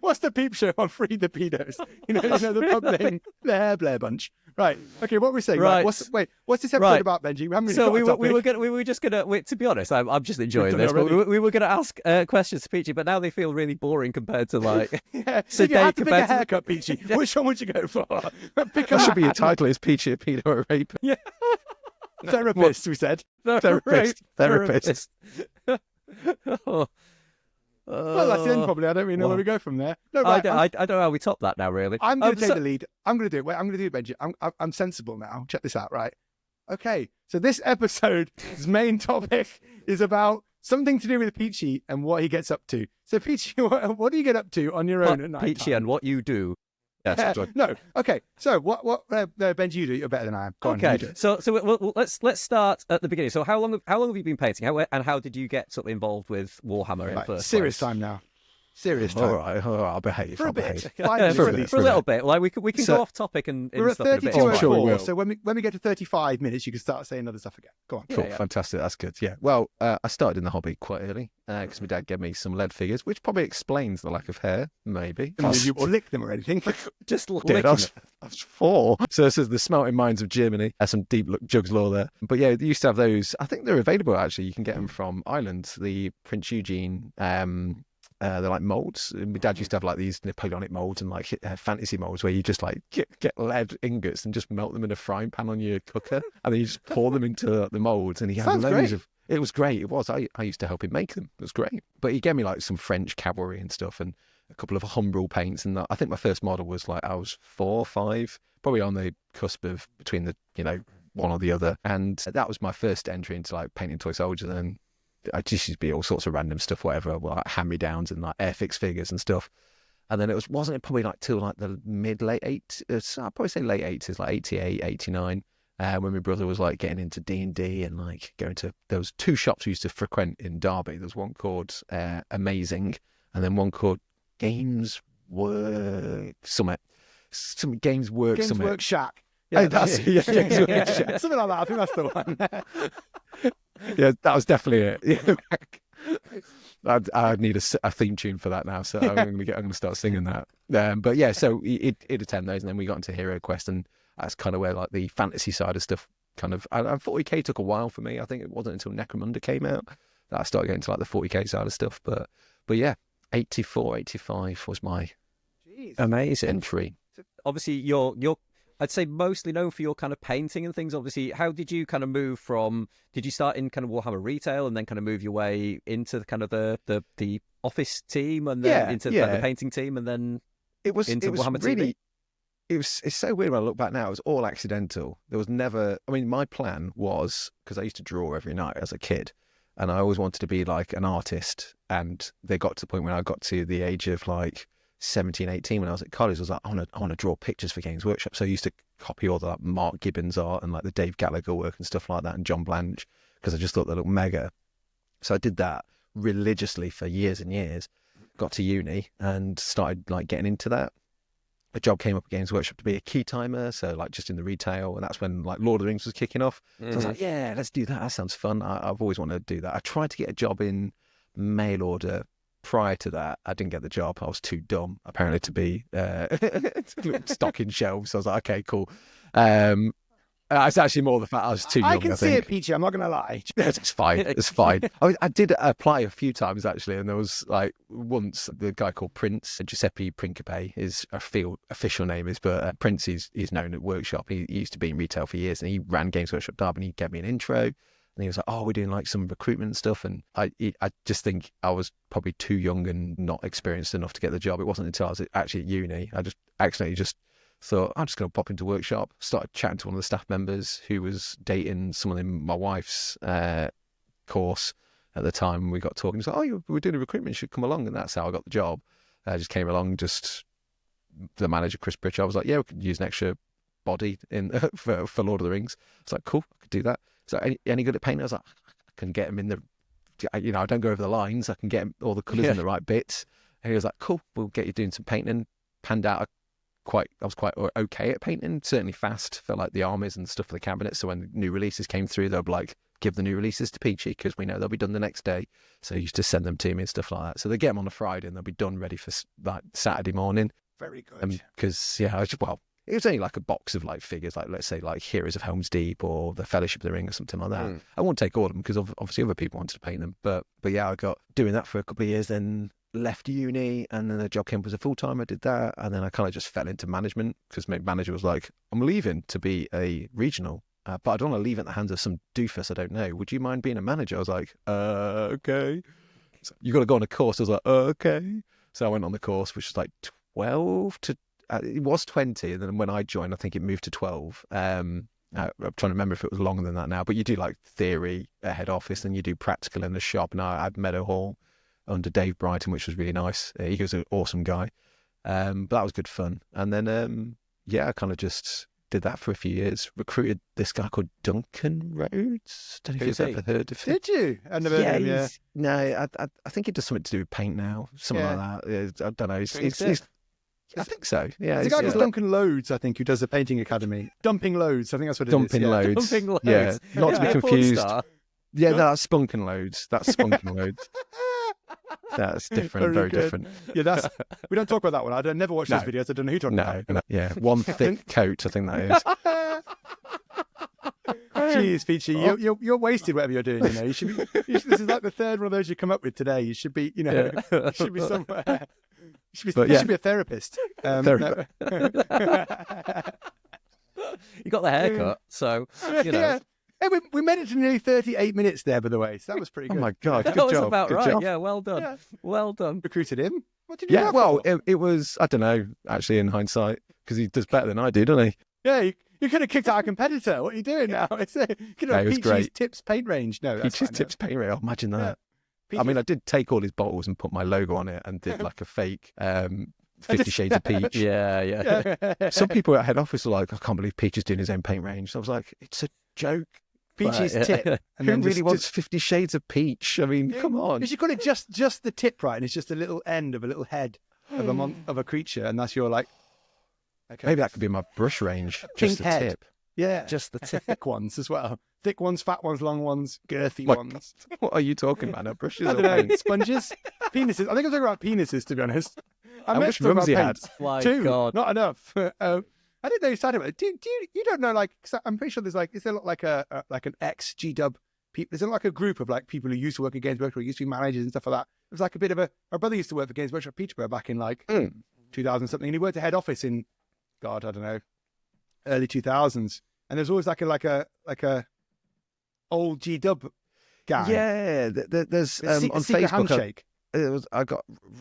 what's the peep show on Free the Pedos? The pub name, the Hair Blair Bunch. Right. Okay. What were we saying? Right. What's this episode about, Benji? We haven't really got a topic. we were just gonna. To be honest, I'm just enjoying this. But we were gonna ask questions to Peachy, but now they feel really boring compared to like. Yeah. If you had to pick a haircut, Peachy, which one would you go for? That should be your title: is Peachy a pedo or a rapist? Yeah. Therapist, we said. Therapist. Oh. Well, that's the end, probably. I don't really know where we go from there. No, right, I don't know how we top that now, really. I'm going to take the lead. I'm going to do it. Wait, I'm going to do it, Benji. I'm sensible now. Check this out, right? Okay, so this episode's main topic is about something to do with Peachy and what he gets up to. So, Peachy, what do you get up to on your own at night? Peachy and what you do. Yes, no. Okay. So what Benji, you do? You're better than I am. Go on, okay. So let's start at the beginning. So how long have you been painting? How did you get sort of involved with Warhammer in first serious place? time now. Serious time. All right, I'll behave. For a bit. For a little bit. Like we can go off topic and we're at stuff in a bit. 32:04. So when we get to 35 minutes, you can start saying other stuff again. Go on. Cool, fantastic. That's good. Yeah. Well, I started in the hobby quite early because my dad gave me some lead figures, which probably explains the lack of hair, maybe. Or lick them or anything. Just I was 4. So this is the Smelting Mines of Germany. Has some deep jugs lore there. But yeah, they used to have those. I think they're available actually. You can get them from Ireland. The Prince Eugene. They're like molds. My dad used to have like these Napoleonic molds and like fantasy molds where you just like get lead ingots and just melt them in a frying pan on your cooker, and then you just pour them into the molds. And he had loads of. It was great. It was. I used to help him make them. It was great. But he gave me like some French cavalry and stuff, and a couple of Humbrol paints. And I think my first model was like I was 4 or 5, probably on the cusp of between the one or the other. And that was my first entry into like painting toy soldiers. And I just used to be all sorts of random stuff, whatever, like hand-me-downs and like Airfix figures and stuff. And then wasn't it probably like till like the late 80s, I'd probably say late 80s, like 88, 89, when my brother was like getting into D&D and like going to, there was 2 shops we used to frequent in Derby. There was one called Amazing and then one called Games Work Summit. Games Work Shack. Yeah, that's Games Work Shack. Something like that. I think that's the one. Yeah, that was definitely it. I'd need a theme tune for that now, so I'm going to start singing that. But yeah, so he'd attend those, and then we got into Hero Quest, and that's kind of where like the fantasy side of stuff kind of. And 40k took a while for me. I think it wasn't until Necromunda came out that I started getting to like the 40k side of stuff. But yeah, 84, 85 was my amazing entry. Obviously, you're I'd say mostly known for your kind of painting and things. Obviously, how did you kind of move from? Did you start in kind of Warhammer retail and then kind of move your way into kind of the office team and then into kind of the painting team and then into Warhammer really, TV? It's so weird when I look back now. It was all accidental. There was never. I mean, my plan was because I used to draw every night as a kid, and I always wanted to be like an artist. And they got to the point when I got to the age of like 17, 18, when I was at college, I was like, I want to draw pictures for Games Workshop. So I used to copy all the like, Mark Gibbons art and like the Dave Gallagher work and stuff like that, and John Blanche, because I just thought they looked mega. So I did that religiously for years and years. Got to uni and started like getting into that. A job came up at Games Workshop to be a key timer, so like just in the retail, and that's when like Lord of the Rings was kicking off. So I was like, yeah, let's do that. That sounds fun. I've always wanted to do that. I tried to get a job in mail order. Prior to that, I didn't get the job. I was too dumb, apparently, to be stocking shelves. So I was like, okay, cool. It's actually more the fact I was too young. I can see it, Peachy. I'm not going to lie. It's fine. It's fine. I did apply a few times, actually, and there was like once the guy called Prince, Giuseppe Principe, his official name is, but Prince, he's known at Workshop. He used to be in retail for years, and he ran Games Workshop Derby, and he gave me an intro. And he was like, oh, we're doing like some recruitment and stuff. And I just think I was probably too young and not experienced enough to get the job. It wasn't until I was actually at uni. I just accidentally thought, I'm just going to pop into Workshop. Started chatting to one of the staff members who was dating someone in my wife's course at the time. We got talking. He's like, oh, we're doing a recruitment. You should come along. And that's how I got the job. I just came along, the manager, Chris Pritchard, I was like, yeah, we could use an extra body in for Lord of the Rings. It's like, cool, I could do that. So any good at painting? I was like, I can get them in the, I don't go over the lines. I can get all the colours in the right bits. And he was like, cool, we'll get you doing some painting. Panned out I was quite okay at painting, certainly fast for like the armies and stuff for the cabinets. So when the new releases came through, they'll be like, give the new releases to Peachy because we know they'll be done the next day. So he used to send them to me and stuff like that. So they get them on a Friday and they'll be done ready for like Saturday morning. Very good. Because it was only like a box of like figures, like let's say like Heroes of Helm's Deep or the Fellowship of the Ring or something like that. I won't take all of them because obviously other people wanted to paint them. But yeah, I got doing that for a couple of years, then left uni, and then the job came up as a full-time. I did that, and then I kind of just fell into management because my manager was like, I'm leaving to be a regional, but I don't want to leave at the hands of some doofus I don't know. Would you mind being a manager? I was like, okay. So you got to go on a course. I was like, okay. So I went on the course, which was like 12 to it was 20, and then when I joined, I think it moved to 12. I'm trying to remember if it was longer than that now, but you do like theory at head office, and you do practical in the shop. And I had Meadowhall under Dave Brighton, which was really nice. He was an awesome guy, but that was good fun. And then I kind of just did that for a few years. Recruited this guy called Duncan Rhodes. Don't know if you've ever heard of him. Did you? I never heard of him. Yeah. No, I think he does something to do with paint now, something like that. I don't know. I think so. Yeah, there's a guy called Duncan Loads, I think, who does the painting academy. Dumping Loads, I think that's what it Dumping is. Loads. Dumping Loads. Yeah, not to be confused. Yeah, no, that's Spunkin' Loads. That's Spunkin' Loads. That's different, very different. Yeah, we don't talk about that one. I never watch those videos. I don't know who you're talking about. No, yeah, one thick coat, I think that is. Jeez, Peachy, you're wasted whatever you're doing. You know, this is like the third one of those you come up with today. You should be, you should be somewhere. You should be a therapist. You got the haircut, so you know. Yeah. Hey, we made it to nearly 38 minutes there, by the way. So that was pretty good. Oh my God, good that was job. about good right. Job. Yeah, well done. Yeah. Well done. Recruited him. What did you do? Well, it was, I don't know, actually, in hindsight, because he does better than I do, doesn't he? Yeah, you could have kicked out a competitor. What are you doing now? It's Peachy's great. Tips paint range. No, that's Peachy's Tips paint range. Oh, imagine that. Yeah. I mean, I did take all his bottles and put my logo on it and did like a fake 50 Shades of Peach. Yeah. Some people at head office are like, I can't believe Peach is doing his own paint range. I was like, it's a joke. Peachy's tip. And who really wants 50 Shades of Peach? I mean, come on. Because you got it just the tip right, and it's just a little end of a little head of a creature, and that's your like. Okay. Maybe that could be my brush range. Just the tip. Yeah, just the tip. Thick ones as well. Thick ones, fat ones, long ones, girthy ones. What are you talking about? No, brushes I or don't know, paint? Sponges, penises. I think I'm talking about penises, to be honest. How much rooms he had? My 2, God. not enough. I didn't know you started with it. Do you don't know, like, cause I'm pretty sure there's like, is there like an ex-G-Dub people? Is there like a group of like people who used to work at Games Workshop, who used to be managers and stuff like that? It was like a bit of our brother used to work for Games Workshop Peterborough back in like 2000 something, and he worked at head office in, God, I don't know, early 2000s. And there's always like a old G-Dub guy. Yeah, there's on Facebook. Handshake.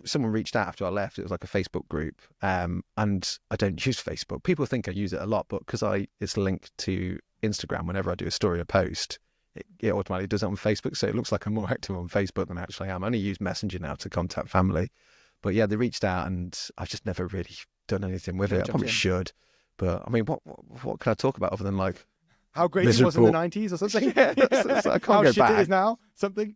Someone reached out after I left. It was like a Facebook group, and I don't use Facebook. People think I use it a lot, but because it's linked to Instagram, whenever I do a story or post, it automatically does it on Facebook. So it looks like I'm more active on Facebook than I actually am. I only use Messenger now to contact family. But yeah, they reached out, and I've just never really done anything with it. I probably should, but I mean, what can I talk about other than like how great it was in the 90s or something? Yeah, I can't how go shit back. it is now, something.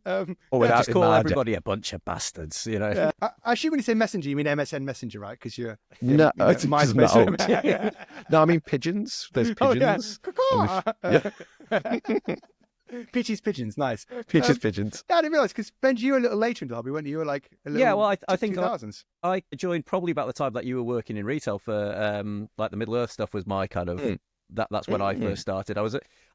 Or just call everybody a bunch of bastards, you know. Yeah. I assume when you say Messenger, you mean MSN Messenger, right? Because you're no, it's MySpace. No, I mean pigeons. There's pigeons. Oh, yeah. Peachy's pigeons, nice. Peachy's pigeons. Yeah, I didn't realise, because Benji, you were a little later in Derby, weren't you? You were like a little. Yeah, well, I think 2000s. I joined probably about the time that you were working in retail for like the Middle Earth stuff was my kind of. That's when I first started.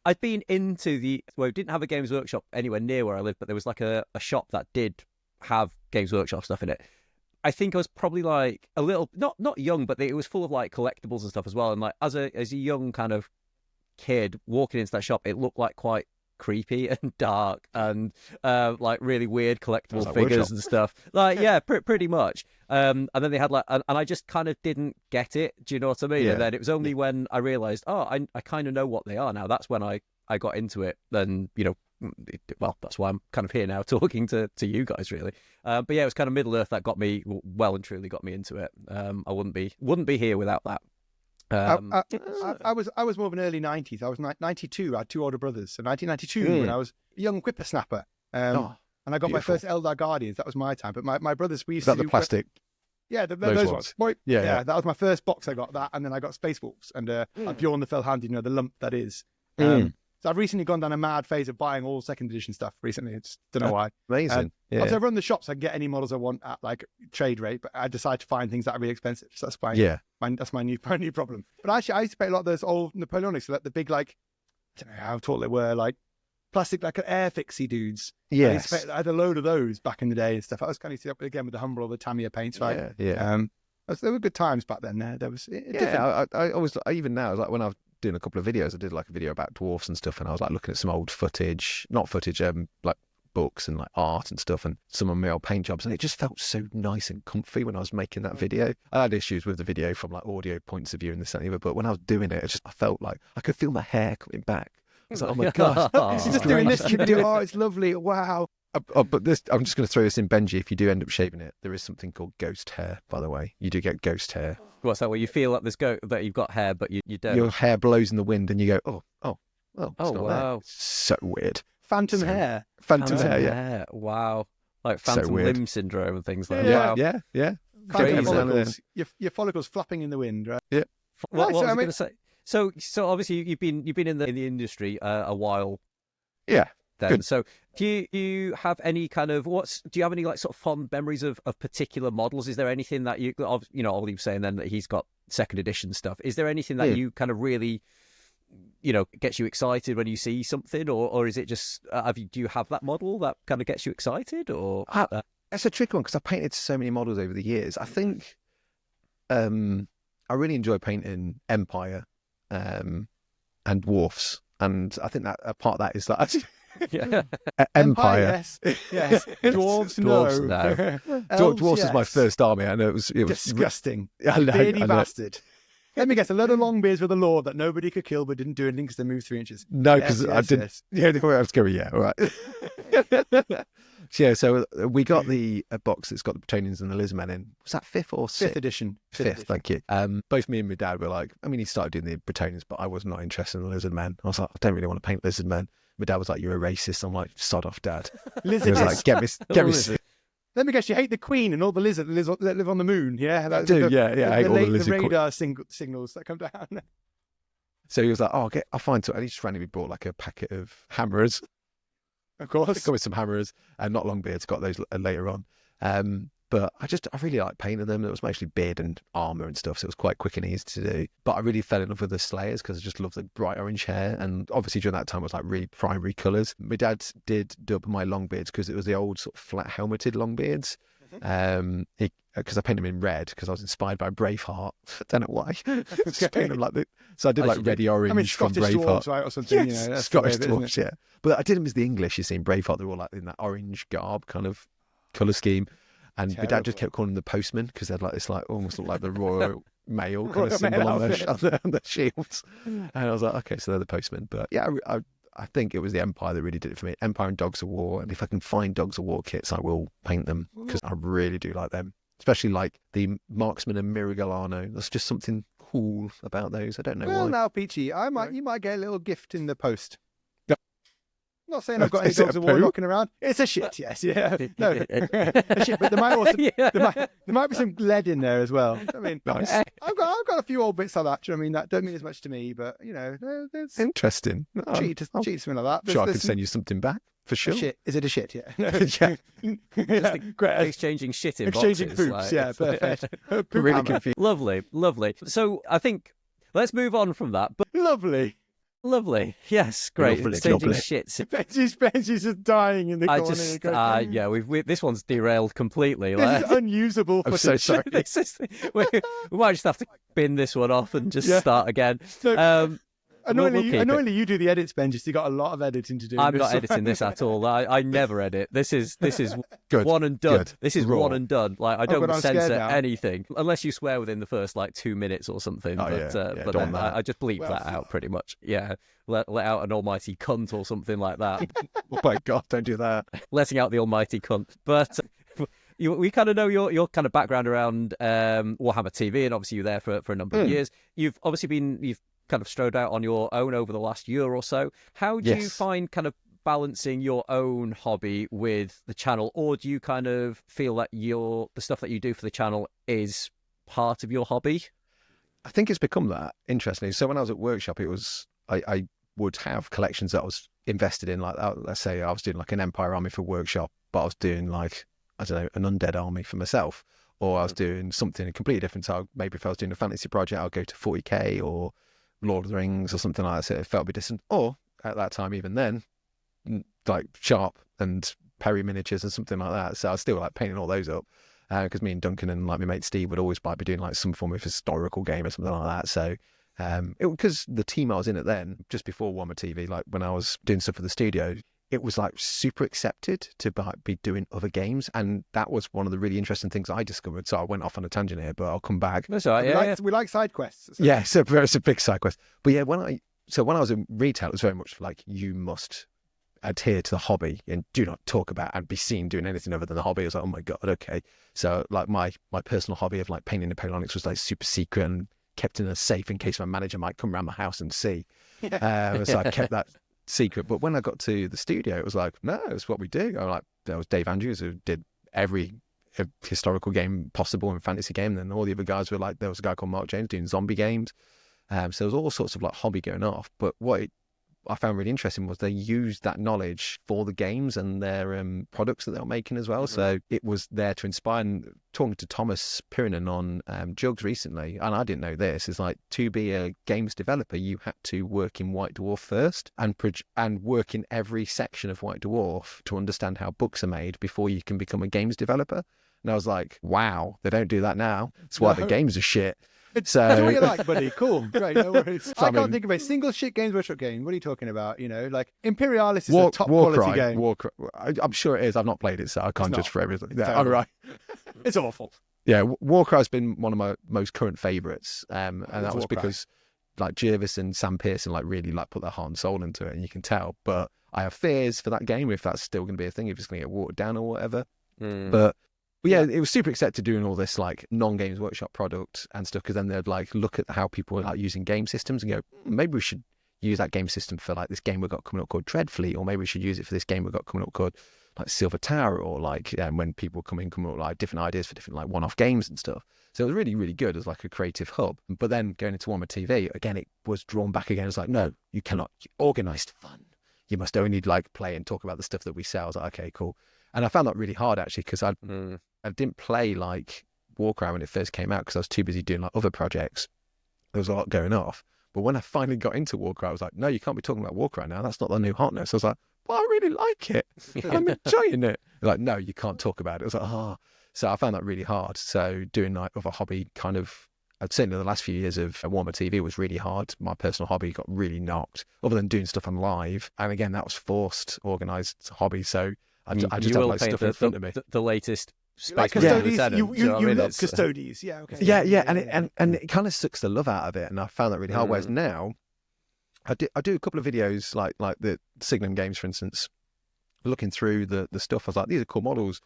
I'd been into we didn't have a Games Workshop anywhere near where I lived, but there was like a shop that did have Games Workshop stuff in it. I think I was probably like a little not young, but it was full of like collectibles and stuff as well. And like as a young kind of kid walking into that shop, it looked like quite creepy and dark and like really weird collectible figures and stuff. Like yeah, pretty much. And then they had like, and I just kind of didn't get it. Do you know what I mean? Yeah. And then it was only when I realised, I kind of know what they are now. That's when I got into it. Then well, that's why I'm kind of here now talking to you guys really. But yeah, it was kind of Middle Earth that got me well and truly got me into it. I wouldn't be here without that. I was more of an early 90s. I was 92. I had 2 older brothers. So 1992 when I was a young whippersnapper. And I got my first Eldar Guardians. That was my time. But my brothers, we used to the plastic? Yeah, those ones. Yeah. That was my first box. I got that. And then I got Space Wolves and Bjorn the Fellhound, the lump that is. So So I've recently gone down a mad phase of buying all second edition stuff recently. I just don't know why. Amazing. Obviously, I run the shops. I can get any models I want at like trade rate, but I decide to find things that are really expensive. So that's that's my new problem. But actually, I used to paint a lot of those old Napoleonics, so like the big, like, I don't know how tall they were, like plastic, like air fixie dudes. Yes. I had a load of those back in the day and stuff. I was kind of set up again with the Humbrol, the Tamiya paints, right? Yeah. There were good times back then. There was different. I always, even now, like when I was doing a couple of videos, I did like a video about dwarfs and stuff, and I was like looking at some old footage, not footage, like books and like art and stuff, and some of my old paint jobs, and it just felt so nice and comfy when I was making that video. I had issues with the video from like audio points of view and this and the other, but when I was doing it, I felt like I could feel my hair coming back. I was like, oh my gosh, you're just doing this, you do it. Oh, it's lovely. Wow. But this, I'm just going to throw this in, Benji. If you do end up shaving it, there is something called ghost hair, by the way. You do get ghost hair. What's that? Where you feel like that you've got hair, but you don't. Your hair blows in the wind, and you go, oh, it's not wow, there. So weird. Phantom hair. Phantom hair, yeah. Wow, like phantom limb syndrome and things like that. Wow. Yeah. Follicles, your follicles flapping in the wind, right? Yeah. What was I going to say? So obviously you've been in the industry a while. Yeah. Then. Good. So do you have any kind of do you have any like sort of fond memories of particular models? Is there anything that you know, you're saying then that he's got second edition stuff. Is there anything that you kind of really, gets you excited when you see something, or is it just do you have that model that kind of gets you excited, or? That's a tricky one because I've painted so many models over the years. I think I really enjoy painting Empire and Dwarfs, and I think that a part of that is that. Empire. Yes. Dwarves, no. Dwarves was my first army. I know it was disgusting. Beardy bastard. Let me guess, a lot of long beards with a lord that nobody could kill but didn't do anything because they moved 3 inches. No, because I didn't. Yeah, I was going. Yeah, all right. Yeah, so we got a box that's got the Bretonians and the Lizardmen in. Was that 5th or 6th? 5th edition. Fifth, thank you. Both me and my dad were like, he started doing the Bretonians, but I was not interested in the Lizardmen. I was like, I don't really want to paint Lizardmen. My dad was like, you're a racist. I'm like, sod off, Dad. Lizard. He was like, get me. Let me guess, you hate the Queen and all the lizards that live on the moon, yeah? I do, yeah. I hate all the lizard radar signals that come down. So he was like, I'll find something. And he just randomly bought like a packet of hammers. Of course. Got with some hammers, and not Longbeards, got those later on. But I really like painting them. It was mostly beard and armour and stuff, so it was quite quick and easy to do. But I really fell in love with the Slayers because I just love the bright orange hair. And obviously during that time it was like really primary colours. My dad did dub my Longbeards because it was the old sort of flat helmeted Longbeards. Because I painted them in red because I was inspired by Braveheart. I don't know why. Just paint them like so I did like reddy orange from Scottish Braveheart. Dwarves, right, or something. Yes, Scottish Dwarves, yeah. But I did them as the English. You see, in Braveheart, they're all like in that orange garb kind of colour scheme. And my dad just kept calling them the postman because they'd like this, like almost look like the Royal Mail kind of symbol on their shields. And I was like, okay, so they're the postman. But yeah, I think it was the Empire that really did it for me. Empire and Dogs of War. And if I can find Dogs of War kits, I will paint them because I really do like them. Especially like the Marksman and Miragalano. There's just something cool about those. I don't know why. Well, now, Peachy, you might get a little gift in the post. I'm not saying I've got any Dogs of War knocking around. It's a shit, yes, yeah. No, a shit, but there might also there might be some lead in there as well. I mean, nice. I've got a few old bits like that. Do you know what I mean? That don't mean as much to me, but there's interesting. Cheat something like that. Sure, I can send you something back for sure. Shit, is it a shit? Yeah, yeah. Great. Exchanging shit in exchanging boxes, poops. Yeah, perfect. Poop really confused. Lovely. So I think let's move on from that. But Lovely. Yes, great. Exchanging shits. Benji's just dying in the corner. This one's derailed completely. This is unusable footage. I'm so sorry. We might just have to bin this one off and just start again. Annoyingly, you do the edits, Benji, so you got a lot of editing to do. I'm not editing this at all. I never edit. This is good. One and done. Good. This is Raw. one and done. Like I don't censor anything unless you swear within the first like 2 minutes or something. But then I just bleep that out pretty much. Yeah, let out an almighty cunt or something like that. Oh my God, don't do that. Letting out the almighty cunt. But we kind of know your kind of background around Warhammer TV, and obviously you're there for a number of years. You've kind of strode out on your own over the last year or so. How do you find kind of balancing your own hobby with the channel, or do you kind of feel that the stuff that you do for the channel is part of your hobby? I think it's become that, interestingly. So when I was at workshop, it was I would have collections that I was invested in. Like, let's say I was doing like an Empire army for workshop, but I was doing like, I don't know, an undead army for myself, or I was doing something completely different. So maybe if I was doing a fantasy project, I'll go to 40k or Lord of the Rings or something like that. So it felt a bit distant. Or at that time, even then, like Sharpe and Perry miniatures and something like that. So I was still like painting all those up, because me and Duncan and like my mate Steve would always be doing like some form of historical game or something like that. So because the team I was in it then, just before Warhammer TV, like when I was doing stuff for the studio, it was like super accepted to be doing other games, and that was one of the really interesting things I discovered. So I went off on a tangent here, but I'll come back. That's all right. We like side quests. So. Yeah, so it's a big side quest. But yeah, when I was in retail, it was very much like you must adhere to the hobby and do not talk about and be seen doing anything other than the hobby. I was like, oh my god, okay. So like my personal hobby of like painting Napoleonics was like super secret and kept in a safe in case my manager might come around my house and see. So I kept that secret. But when I got to the studio, it was like, no, it's what we do. I'm like, there was Dave Andrews who did every historical game possible and fantasy game. And then all the other guys were like, there was a guy called Mark James doing zombie games. So there was all sorts of like hobby going off. But what I found really interesting was they used that knowledge for the games and their products that they were making as well. So it was there to inspire. And talking to Thomas Pirinen on Jugs recently, and I didn't know this, is like to be a games developer, you had to work in White Dwarf first and work in every section of White Dwarf to understand how books are made before you can become a games developer. And I was like, wow, they don't do that now. That's why the games are shit. So that's what you like, buddy. Cool, great, no worries. So, I can't think of a single shit Games Workshop game. What are you talking about? You know, like Imperialis is a top quality game. Warcry, I'm sure it is. I've not played it, so I can't judge for everything. Yeah, all right. It's awful. Yeah, Warcry has been one of my most current favourites, and that was because like Jervis and Sam Pearson like really like put their heart and soul into it, and you can tell. But I have fears for that game if that's still going to be a thing, if it's going to get watered down or whatever. But yeah, it was super accepted doing all this like non-Games Workshop product and stuff, because then they'd like look at how people are like using game systems and go, maybe we should use that game system for like this game we've got coming up called Dreadfleet, or maybe we should use it for this game we've got coming up called like Silver Tower, or like when people come up with like different ideas for different like one-off games and stuff. So it was really, really good as like a creative hub. But then going into Warhammer TV, again, it was drawn back again. It's like, no, you cannot. Organised fun. You must only like play and talk about the stuff that we sell. I was like, okay, cool. And I found that really hard actually, because I didn't play like Warcry when it first came out because I was too busy doing like other projects. There was a lot going off. But when I finally got into Warcry, I was like, no, you can't be talking about Warcry now. That's not the new hotness. I was like, well, I really like it. I'm enjoying it. They're like, no, you can't talk about it. I was like, ah. So I found that really hard. So doing like other hobby kind of, certainly the last few years of Warhammer TV was really hard. My personal hobby got really knocked, other than doing stuff on live. And again, that was forced, organised hobby. So I just have like stuff in front of me. The latest like Custodes, you love Custodes, yeah, okay. Yeah, and it kind of sucks the love out of it, and I found that really hard. Whereas now, I do a couple of videos like the Signum games, for instance, looking through the stuff. I was like, these are cool models.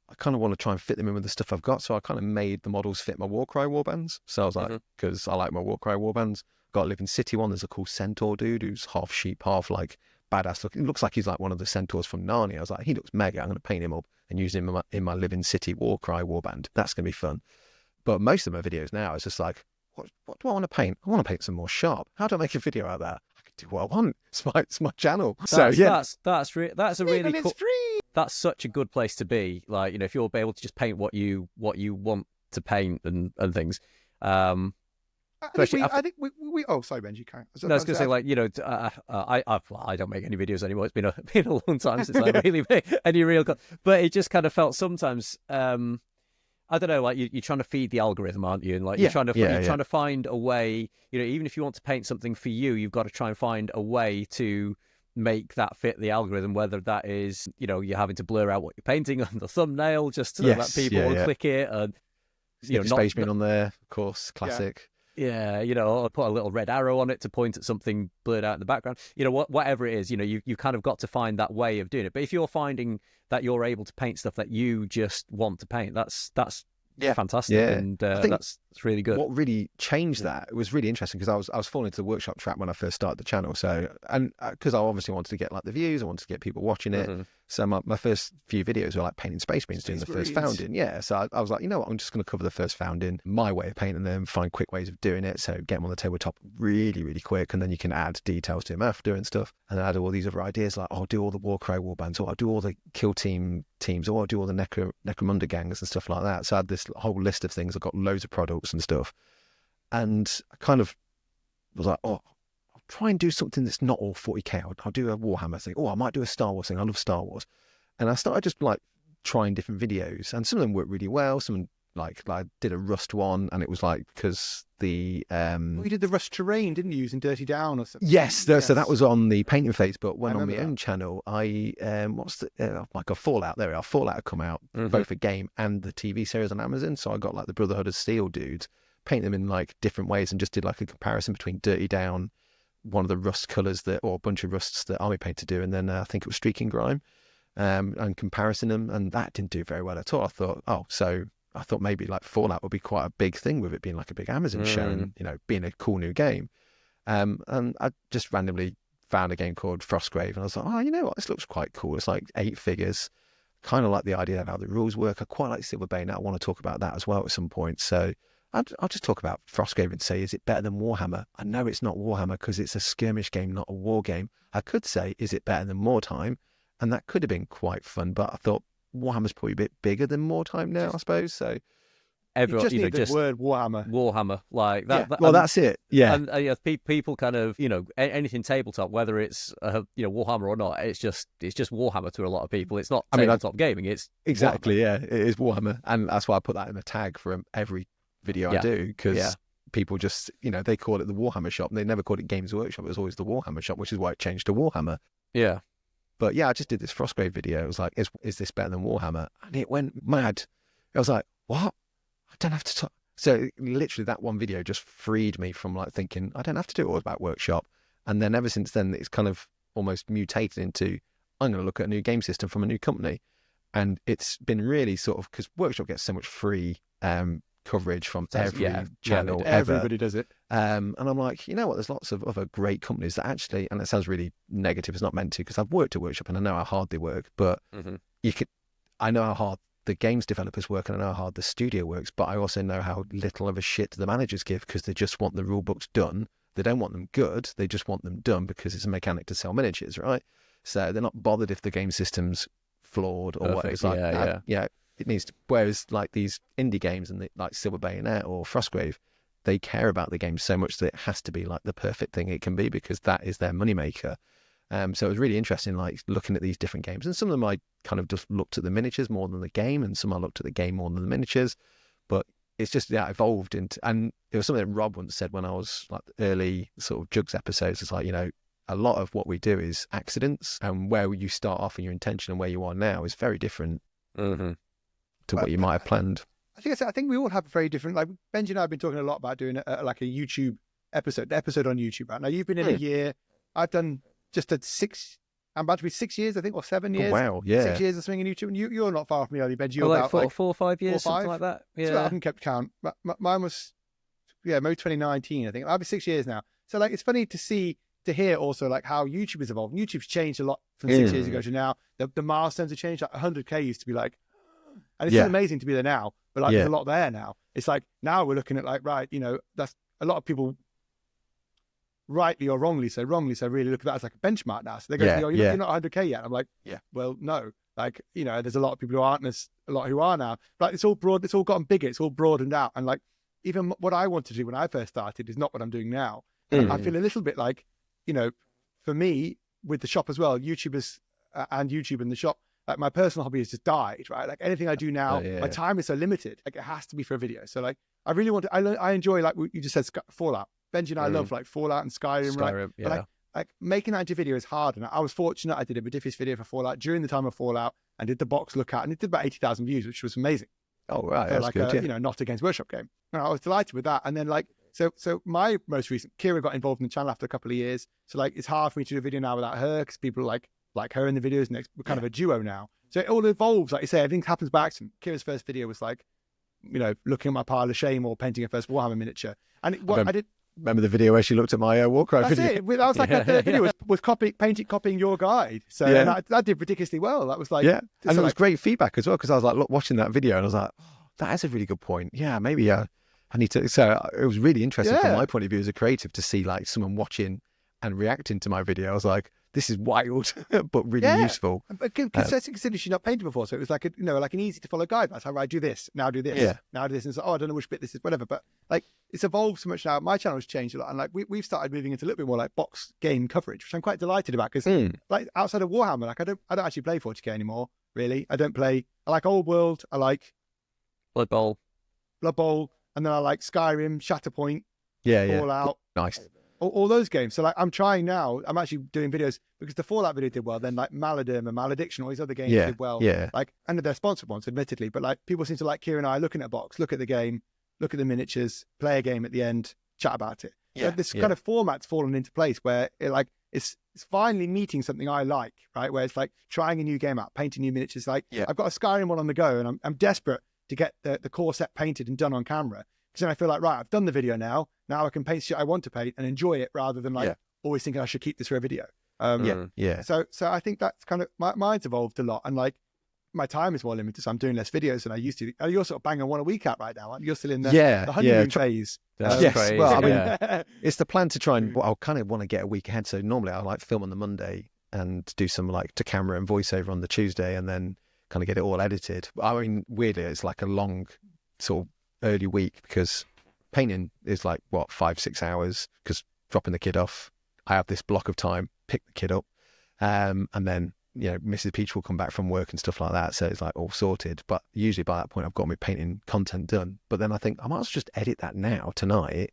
I kind of want to try and fit them in with the stuff I've got, so I kind of made the models fit my Warcry warbands. So I was like, because I like my Warcry warbands. Got a Living City one. There's a cool centaur dude who's half sheep, half like badass looking. It looks like he's like one of the centaurs from Narnia. I was like, he looks mega. I'm going to paint him up and use him in my Living City Warcry warband. That's going to be fun. But most of my videos now is just like, what do I want to paint? I want to paint some more Sharpe. How do I make a video out of that? I can do what I want. It's my channel. That's a really cool. That's such a good place to be. Like, you know, if you're able to just paint what you want to paint and things. I think we. Oh, sorry, Benji. No, I was going to say, like, you know, I don't make any videos anymore. It's been a long time since I really made any real. But it just kind of felt sometimes. I don't know, like you're trying to feed the algorithm, aren't you? And like you're trying to find a way. You know, even if you want to paint something for you, you've got to try and find a way to make that fit the algorithm. Whether that is, you know, you're having to blur out what you're painting on the thumbnail just so that people will click it, and you know, Space Marine on there, of course, classic. Yeah, you know, I'll put a little red arrow on it to point at something blurred out in the background. You know, whatever it is, you know, you kind of got to find that way of doing it. But if you're finding that you're able to paint stuff that you just want to paint, that's fantastic. Yeah. And I think that's really good. What really changed that, it was really interesting because I was falling into the workshop trap when I first started the channel. So, and because I obviously wanted to get like the views, I wanted to get people watching it. So my first few videos were like painting Space Marines, doing the first founding. Yeah. So I was like, you know what, I'm just going to cover the first founding, my way of painting them, find quick ways of doing it. So get them on the tabletop really, really quick. And then you can add details to them after and stuff. And I had all these other ideas like, I'll do all the Warcry warbands, or I'll do all the kill teams, or I'll do all the Necromunda gangs and stuff like that. So I had this whole list of things. I got loads of products and stuff. And I kind of was like, oh, I'll try and do something that's not all 40k. I'll do a Warhammer thing. Oh, I might do a Star Wars thing. I love Star Wars. And I started just like trying different videos, and some of them worked really well. Some like I did a Rust one, and it was like because the you did the Rust terrain, didn't you, using Dirty Down or something? Yes, so that was on the painting phase. But when on my own channel, I what's the oh my god, Fallout. There we are. Fallout had come out, both a game and the TV series on Amazon. So I got like the Brotherhood of Steel dudes, paint them in like different ways, and just did like a comparison between Dirty Down, one of the Rust colours or a bunch of Rusts that Army Paint to do, and then I think it was Streaking Grime. And comparison them, and that didn't do very well at all. I thought maybe like Fallout would be quite a big thing with it being like a big Amazon show and, you know, being a cool new game. And I just randomly found a game called Frostgrave, and I was like, oh, you know what, this looks quite cool. It's like 8 figures. Kind of like the idea of how the rules work. I quite like Silverbane. I want to talk about that as well at some point. So I'll just talk about Frostgrave and say, is it better than Warhammer? I know it's not Warhammer because it's a skirmish game, not a war game. I could say, is it better than Wartime? And that could have been quite fun, but I thought Warhammer's probably a bit bigger than Wartime now, I suppose. So everyone, you just need the word Warhammer, like that. Yeah. Well, that's it. Yeah. And people kind of, you know, anything tabletop, whether it's Warhammer or not, it's just Warhammer to a lot of people. It's not tabletop gaming. It's exactly Warhammer. Yeah. It is Warhammer, and that's why I put that in the tag for every video I do, because people just, you know, they call it the Warhammer shop. They never called it Games Workshop. It was always the Warhammer shop, which is why it changed to Warhammer. Yeah. But yeah, I just did this Frostgrave video. It was like, is this better than Warhammer? And it went mad. I was like, what? I don't have to talk. So literally that one video just freed me from like thinking, I don't have to do it all about Workshop. And then ever since then, it's kind of almost mutated into, I'm going to look at a new game system from a new company. And it's been really sort of, because Workshop gets so much free coverage from every channel ever. Everybody does it. And I'm like, you know what, there's lots of other great companies that actually, and it sounds really negative, it's not meant to, because I've worked at Workshop and I know how hard they work, but I know how hard the games developers work, and I know how hard the studio works, but I also know how little of a shit the managers give, because they just want the rule books done. They don't want them good, they just want them done because it's a mechanic to sell miniatures, right? So they're not bothered if the game system's flawed or whatever. It's like, it needs to, whereas like these indie games and like Silver Bayonet or Frostgrave, they care about the game so much that it has to be like the perfect thing it can be, because that is their moneymaker. So it was really interesting, like looking at these different games, and some of them I kind of just looked at the miniatures more than the game, and some I looked at the game more than the miniatures. But it's just evolved into, and it was something that Rob once said when I was like early sort of Jugs episodes. It's like, you know, a lot of what we do is accidents, and where you start off and your intention and where you are now is very different. To what you might have planned. I think we all have a very different, like Benji and I have been talking a lot about doing like a YouTube episode on YouTube right now. You've been in a year. I've done just I'm about to be 6 years, I think, or 7 years. Oh, wow, yeah. 6 years of swinging YouTube, and you're not far from me, Benji. You're like about 4 or 5 years, something like that. Yeah. So I haven't kept count. Mine was, maybe 2019, I think. I'll be 6 years now. So like, it's funny to hear also like how YouTube has evolved. YouTube's changed a lot from 6 years ago to now. The milestones have changed. Like 100K used to be like, and it's still amazing to be there now, but like there's a lot there now. It's like now we're looking at like, right, you know, that's a lot of people rightly or wrongly so really look at that as like a benchmark now. So they go, you're not 100K yet. I'm like, well, no. Like, you know, there's a lot of people who aren't, there's a lot who are now. But it's all broad, it's all gotten bigger, it's all broadened out. And like, even what I wanted to do when I first started is not what I'm doing now. I feel a little bit like, you know, for me, with the shop as well, YouTubers and YouTube and the shop, like my personal hobby has just died, right? Like anything I do now, my time is so limited. Like it has to be for a video. So like, I really want to, I enjoy, like you just said, Fallout. Benji and I love like Fallout and Skyrim, right? Yeah. But like making that into video is hard. And I was fortunate. I did a Modiphius video for Fallout during the time of Fallout and did the box lookout, and it did about 80,000 views, which was amazing. Oh, right. That's like good, you know, not against Workshop game. And I was delighted with that. And then like, so my most recent, Kira got involved in the channel after a couple of years. So like, it's hard for me to do a video now without her, because people like her in the videos, and we're kind of a duo now. So it all evolves, like you say, everything happens by accident. Kira's first video was like, you know, looking at my pile of shame or painting her first Warhammer miniature. And remember the video where she looked at my Warcry That's video? it. That was like a third video was copying your guide. So and that did ridiculously well. That was like and it was great feedback as well, because I was like watching that video and I was like, oh, that is a really good point. Yeah, maybe I need to. So it was really interesting from my point of view as a creative to see like someone watching and reacting to my video. I was like, this is wild, but really useful. Considering she's not painted before, so it was like like an easy to follow guide. That's how I do this. Now do this. Now do this. And it's like, I don't know which bit this is, whatever. But like, it's evolved so much now. My channel has changed a lot, and like we've started moving into a little bit more like box game coverage, which I'm quite delighted about, because like outside of Warhammer, like I don't actually play 40k anymore. Really, I don't play. I like Old World. I like Blood Bowl, and then I like Skyrim, Shatterpoint, Fallout. Nice. All those games. So like I'm trying now. I'm actually doing videos because the Fallout video did well. Then like Maladin and Malediction, all these other games did well. Yeah. Like, and they're sponsored ones, admittedly, but like people seem to like Kira and I looking at a box, look at the game, look at the miniatures, play a game at the end, chat about it. So this kind of format's fallen into place where it's finally meeting something I like, right? Where it's like trying a new game out, painting new miniatures. Like I've got a Skyrim one on the go, and I'm desperate to get the core set painted and done on camera. Because then I feel like, right, I've done the video now. Now I can paint shit I want to paint and enjoy it, rather than like always thinking I should keep this for a video. So I think that's kind of mine's evolved a lot, and like my time is more limited, so I'm doing less videos than I used to. You're sort of banging one a week out right now, aren't you? You're still in the honeymoon phase. That's crazy. Well, I mean, it's the plan to try and. Well, I kind of want to get a week ahead. So normally I like film on the Monday and do some like to camera and voiceover on the Tuesday, and then kind of get it all edited. I mean, weirdly, it's like a long sort of early week, because painting is like 5-6 hours, because dropping the kid off, I have this block of time, pick the kid up, and then Mrs. Peach will come back from work and stuff like that, so it's like all sorted. But usually by that point I've got my painting content done. But then I think I might as well just edit that now tonight,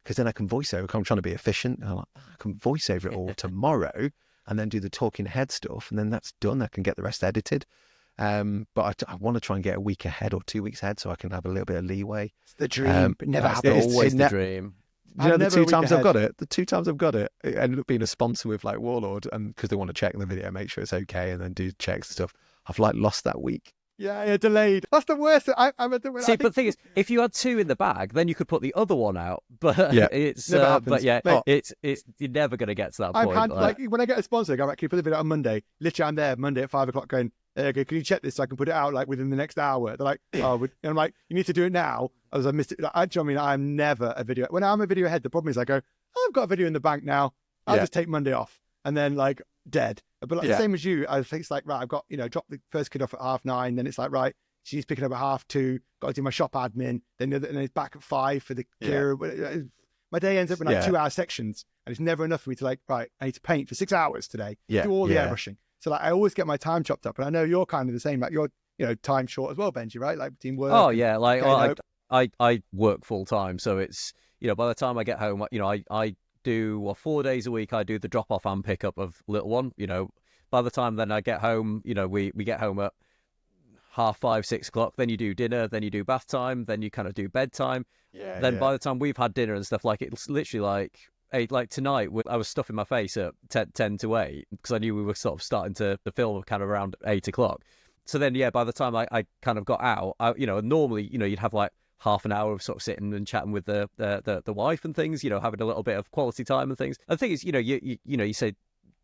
because then I can voice over. I'm trying to be efficient, and I'm like, I can voice over it all tomorrow and then do the talking head stuff, and then that's done. I can get the rest edited. But I want to try and get a week ahead or 2 weeks ahead, so I can have a little bit of leeway. It's the dream, but never happens. Always the dream. You know, the two times I've got it, it ended up being a sponsor with like Warlord, and because they want to check the video, make sure it's okay, and then do checks and stuff. I've like lost that week. Yeah, delayed. That's the worst. But the thing is, if you had two in the bag, then you could put the other one out. But it's you're never going to get to that point. Like when I get a sponsor, I go, right, can you put the video out on Monday? Literally, I'm there Monday at 5 o'clock going, okay, can you check this so I can put it out like within the next hour? They're like, oh, and I'm like, you need to do it now. As I missed it. I mean, I'm never a video. When I'm a video ahead, the problem is I go, I've got a video in the bank now. I'll just take Monday off, and then like dead. But like the same as you, I think it's like, right, I've got, drop the first kid off at 9:30. Then it's like, right, she's picking up at 2:30. Got to do my shop admin. Then it's back at 5 for the gear. My day ends up in like 2-hour sections, and it's never enough for me to like, right, I need to paint for 6 hours today. Do all the airbrushing. So like, I always get my time chopped up, and I know you're kind of the same. Like you're, time short as well, Benji, right? Like between work. Oh yeah, like I work full time, so it's by the time I get home, I do 4 days a week. I do the drop off and pick up of little one. By the time then I get home, we get home at 5:30, 6 o'clock. Then you do dinner, then you do bath time, then you kind of do bedtime. Then by the time we've had dinner and stuff, like it's literally like 8. Like tonight, I was stuffing my face at 10 to 8 because I knew we were sort of starting to the film kind of around 8 o'clock. So then by the time I kind of got out, normally you'd have like half an hour of sort of sitting and chatting with the wife and things, having a little bit of quality time and things. And the thing is, you say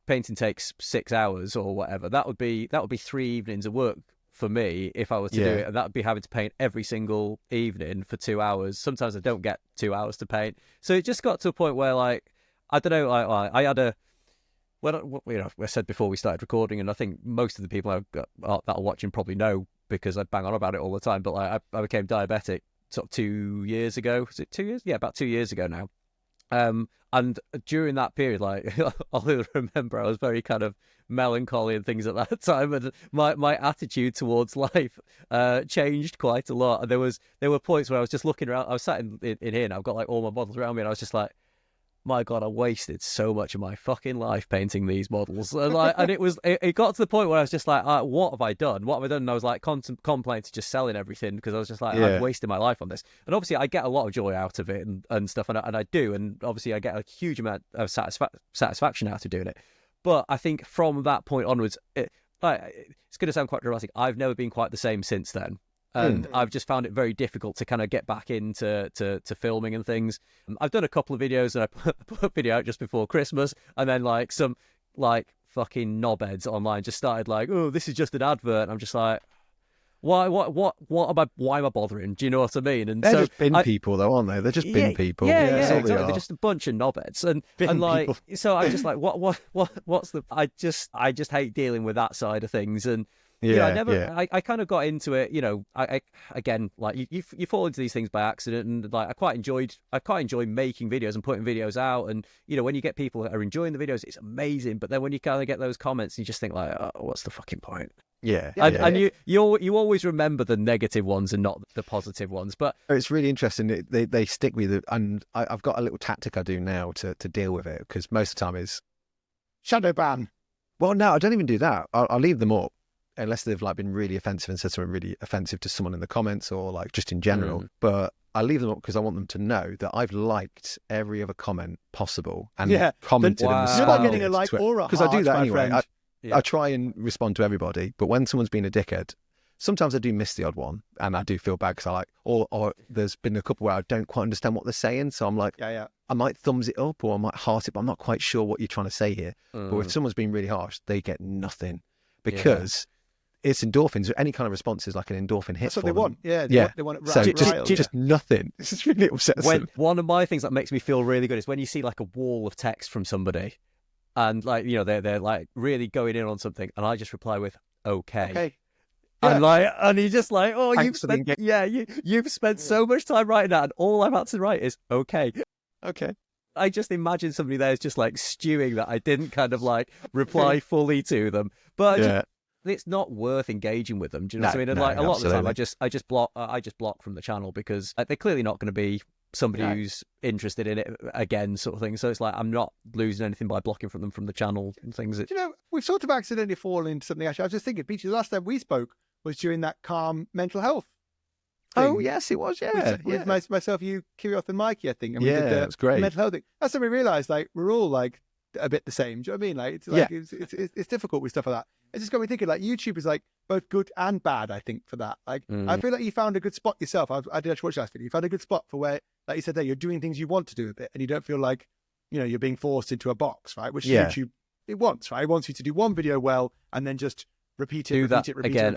painting takes 6 hours or whatever. That would be 3 evenings of work for me if I was to do it, and that would be having to paint every single evening for 2 hours. Sometimes I don't get 2 hours to paint, so it just got to a point where like I don't know. I had a I said before we started recording, and I think most of the people that are watching probably know because I bang on about it all the time. But like I became diabetic sort of 2 years ago. Was it 2 years? Yeah, about 2 years ago now. And during that period, like I'll remember I was very kind of melancholy and things at that time, and my attitude towards life changed quite a lot. And there were points where I was just looking around. I was sat in here, and I've got like all my models around me, and I was just like, my God, I wasted so much of my fucking life painting these models. And it got to the point where I was just like, what have I done? What have I done? And I was like contemplating just selling everything because I was just like, I've wasted my life on this. And obviously I get a lot of joy out of it and stuff, and I do. And obviously I get a huge amount of satisfaction out of doing it. But I think from that point onwards, it's going to sound quite dramatic. I've never been quite the same since then. And I've just found it very difficult to kind of get back into to filming and things. I've done a couple of videos, and I put a video out just before Christmas, and then like some like fucking knobheads online just started like, oh, this is just an advert. And I'm just like, why am I bothering? Do you know what I mean? And they're so just bin people, though, aren't they? They're just bin people. Yeah, Exactly. They're just a bunch of knobheads, and like, people. so I'm just like, what's the? I just hate dealing with that side of things, and I kind of got into it. You know, I again, like you fall into these things by accident, and like I quite enjoy making videos and putting videos out, and you know, when you get people that are enjoying the videos, it's amazing. But then when you kind of get those comments, you just think like, oh, what's the fucking point? And you always remember the negative ones and not the positive ones. But it's really interesting. They stick with it, and I've got a little tactic I do now to deal with it, because most of the time is shadow ban. Well, no, I don't even do that. I'll leave them up unless they've like been really offensive and said something really offensive to someone in the comments or like just in general. But I leave them up because I want them to know that I've liked every other comment possible and commented and responded. You're not getting a like or a heart, because I do that anyway. Friend. I try and respond to everybody, but when someone's been a dickhead, sometimes I do miss the odd one, and I do feel bad because I like, or there's been a couple where I don't quite understand what they're saying, so I'm like, I might thumbs it up or I might heart it, but I'm not quite sure what you're trying to say here. But if someone's been really harsh, they get nothing, because it's endorphins. Any kind of response is like an endorphin hit. That's what they want. Yeah, they want it so right. just nothing. This is really upsets them. One of my things that makes me feel really good is when you see like a wall of text from somebody. And like, you know, they're like really going in on something, and I just reply with okay. And like, and you're just like, oh, you've spent so much time writing that, and all I've had to write is okay. I just imagine somebody there is just like stewing that I didn't kind of like reply fully to them, but it's not worth engaging with them. Do you know what I mean? And like a lot of the time, I just block from the channel, because they're clearly not going to be somebody who's interested in it again, sort of thing. So it's like I'm not losing anything by blocking from them from the channel and things. You know, we've sort of accidentally fallen into something. Actually, I was just thinking, Peachy, the last time we spoke was during that calm mental health thing. Oh yes, it was. With myself, you, Kirioth, and Mikey, I think. And we did that's great. Mental health thing. That's when we realised, like, we're all like a bit the same. Do you know what I mean? Like, it's like it's difficult with stuff like that. It just got me thinking, like, YouTube is like both good and bad, I think, for that. Like, I feel like you found a good spot yourself. I did actually watch last video. You found a good spot for where, like you said there, you're doing things you want to do a bit, and you don't feel like, you know, you're being forced into a box, right? Which YouTube, it wants, right? It wants you to do one video well and then just repeat it again.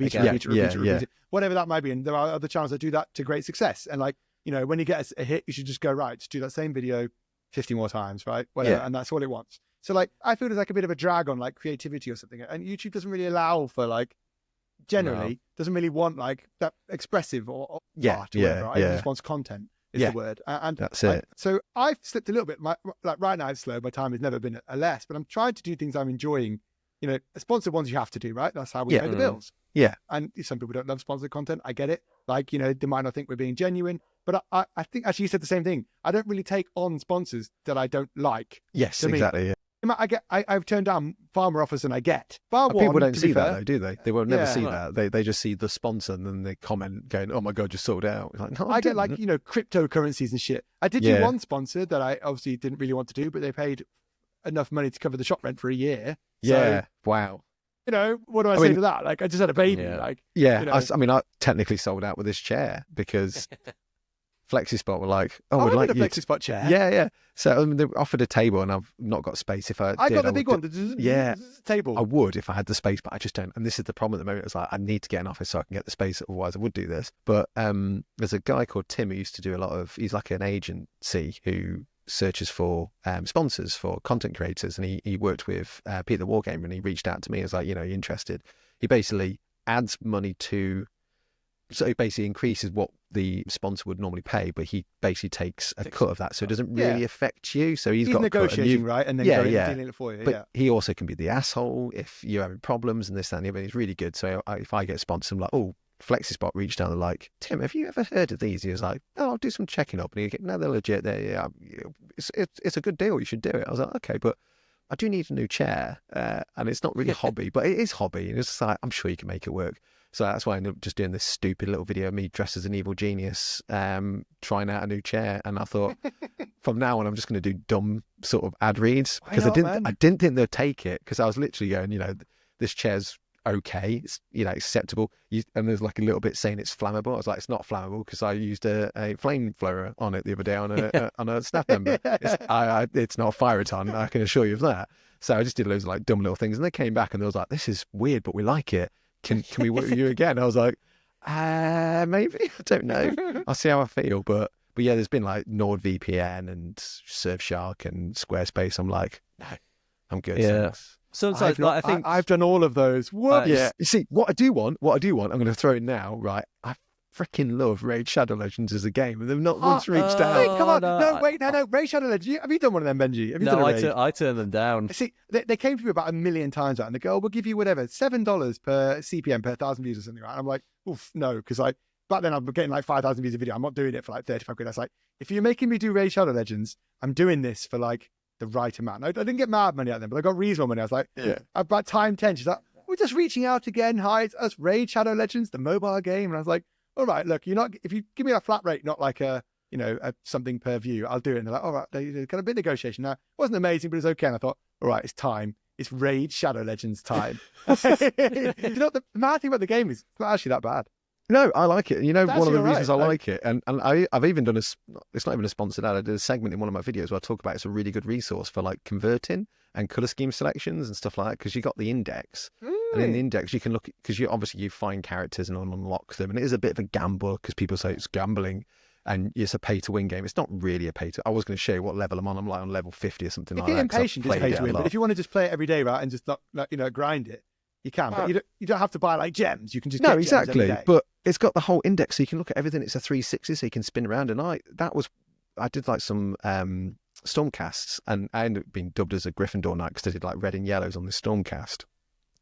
Whatever that might be. And there are other channels that do that to great success. And like, you know, when you get a hit, you should just go, right, just do that same video 50 more times, right? Whatever. And that's all it wants. So like, I feel there's like a bit of a drag on like creativity or something. And YouTube doesn't really allow for like, generally doesn't really want like that expressive or art or whatever. Right? It just wants content is the word. And that's it. So I've slipped a little bit. Like right now it's slow. My time has never been a less, but I'm trying to do things I'm enjoying. You know, sponsored ones you have to do, right? That's how we pay the bills. Yeah. And some people don't love sponsored content. I get it. Like, you know, they might not think we're being genuine, but I think actually you said the same thing. I don't really take on sponsors that I don't like. Yes, exactly. I've turned down far more offers than I get. People don't see that though, do they? They will never see that. They just see the sponsor and then they comment going, "Oh my god, just sold out." It's like, no, I get like, you know, cryptocurrencies and shit. I did do one sponsor that I obviously didn't really want to do, but they paid enough money to cover the shop rent for a year. Yeah. So, wow. You know, what do I say to that? Like, I just had a baby. Like, you know. I technically sold out with this chair because FlexiSpot were like, we'd like a FlexiSpot chair. Yeah. So I mean, they offered a table, and I've not got space. If I got the big one, the table. I would if I had the space, but I just don't. And this is the problem at the moment. It's like I need to get an office so I can get the space. Otherwise, I would do this. But there's a guy called Tim who used to do a lot of. He's like an agency who searches for sponsors for content creators, and he worked with Peter the Wargamer, and he reached out to me. He was like, you know, you interested? He basically adds money to. So it basically increases what the sponsor would normally pay, but he basically takes a cut of that, so it doesn't really affect you. So he's got negotiating, right? And then dealing it for you. But he also can be the asshole if you're having problems and this, that, and the other. He's really good. So if I get sponsored, I'm like, oh, FlexiSpot reached out and like, Tim, have you ever heard of these? He was like, oh, I'll do some checking up. And he go, no, they're legit. It's a good deal. You should do it. I was like, okay, but I do need a new chair, and it's not really a hobby, but it is hobby. And it's like, I'm sure you can make it work. So that's why I ended up just doing this stupid little video of me dressed as an evil genius, trying out a new chair. And I thought, from now on, I'm just going to do dumb sort of ad reads because I didn't think they'd take it, because I was literally going, you know, this chair's okay. It's, acceptable. And there's like a little bit saying it's flammable. I was like, it's not flammable because I used a flamethrower on it the other day on a staff member. It's not a fire retardant. I can assure you of that. So I just did loads of like dumb little things, and they came back and they was like, this is weird, but we like it. Can we work with you again? I was like, maybe. I don't know. I'll see how I feel. But yeah, there's been like NordVPN and Surfshark and Squarespace. I'm like, no, I'm good. Yeah. Thanks. Sometimes I think I've done all of those. What? Yeah. You see, what I do want, I'm going to throw in now, right? I freaking love Raid Shadow Legends as a game, and they've not once reached out. Wait, come on. No, Raid Shadow Legends. Have you done one of them, Benji? Have you done a raid? I turned them down. See, they came to me about 1 million times, right? And they go, we'll give you whatever, $7 per CPM per 1,000 views or something, right? And I'm like, oof, no, because back then I'm getting like 5,000 views a video. I'm not doing it for like 35 quid. I was like, if you're making me do Raid Shadow Legends, I'm doing this for like the right amount. I didn't get mad money out of them, but I got reasonable money. I was like, about time 10. She's like, we're just reaching out again. Hi, it's us, Raid Shadow Legends, the mobile game. And I was like, all right, look, if you give me a flat rate, not like a something per view, I'll do it. And they're like, all right, they got a bit of negotiation. Now, it wasn't amazing, but it's okay. And I thought, all right, it's time. It's Raid Shadow Legends time. The mad thing about the game is it's not actually that bad. No, I like it. One of the reasons I right. like it, and I've even done it's not even a sponsored ad. I did a segment in one of my videos where I talk about it's a really good resource for like converting and color scheme selections and stuff like that, because you got the index, and in the index you can look, because you find characters and unlock them, and it is a bit of a gamble because people say it's gambling and it's a pay to win game. It's not really a pay to. I was going to show you what level I'm on. I'm like on level 50 or something like that. If you're impatient, it's pay to win. But if you want to just play it every day, right, and just not grind it, you can. But you don't have to buy like gems. You can just get exactly. Gems every day. But it's got the whole index, so you can look at everything. It's a 360, so you can spin around. And I did like some Stormcasts, and I ended up being dubbed as a Gryffindor knight because I did like red and yellows on the Stormcast.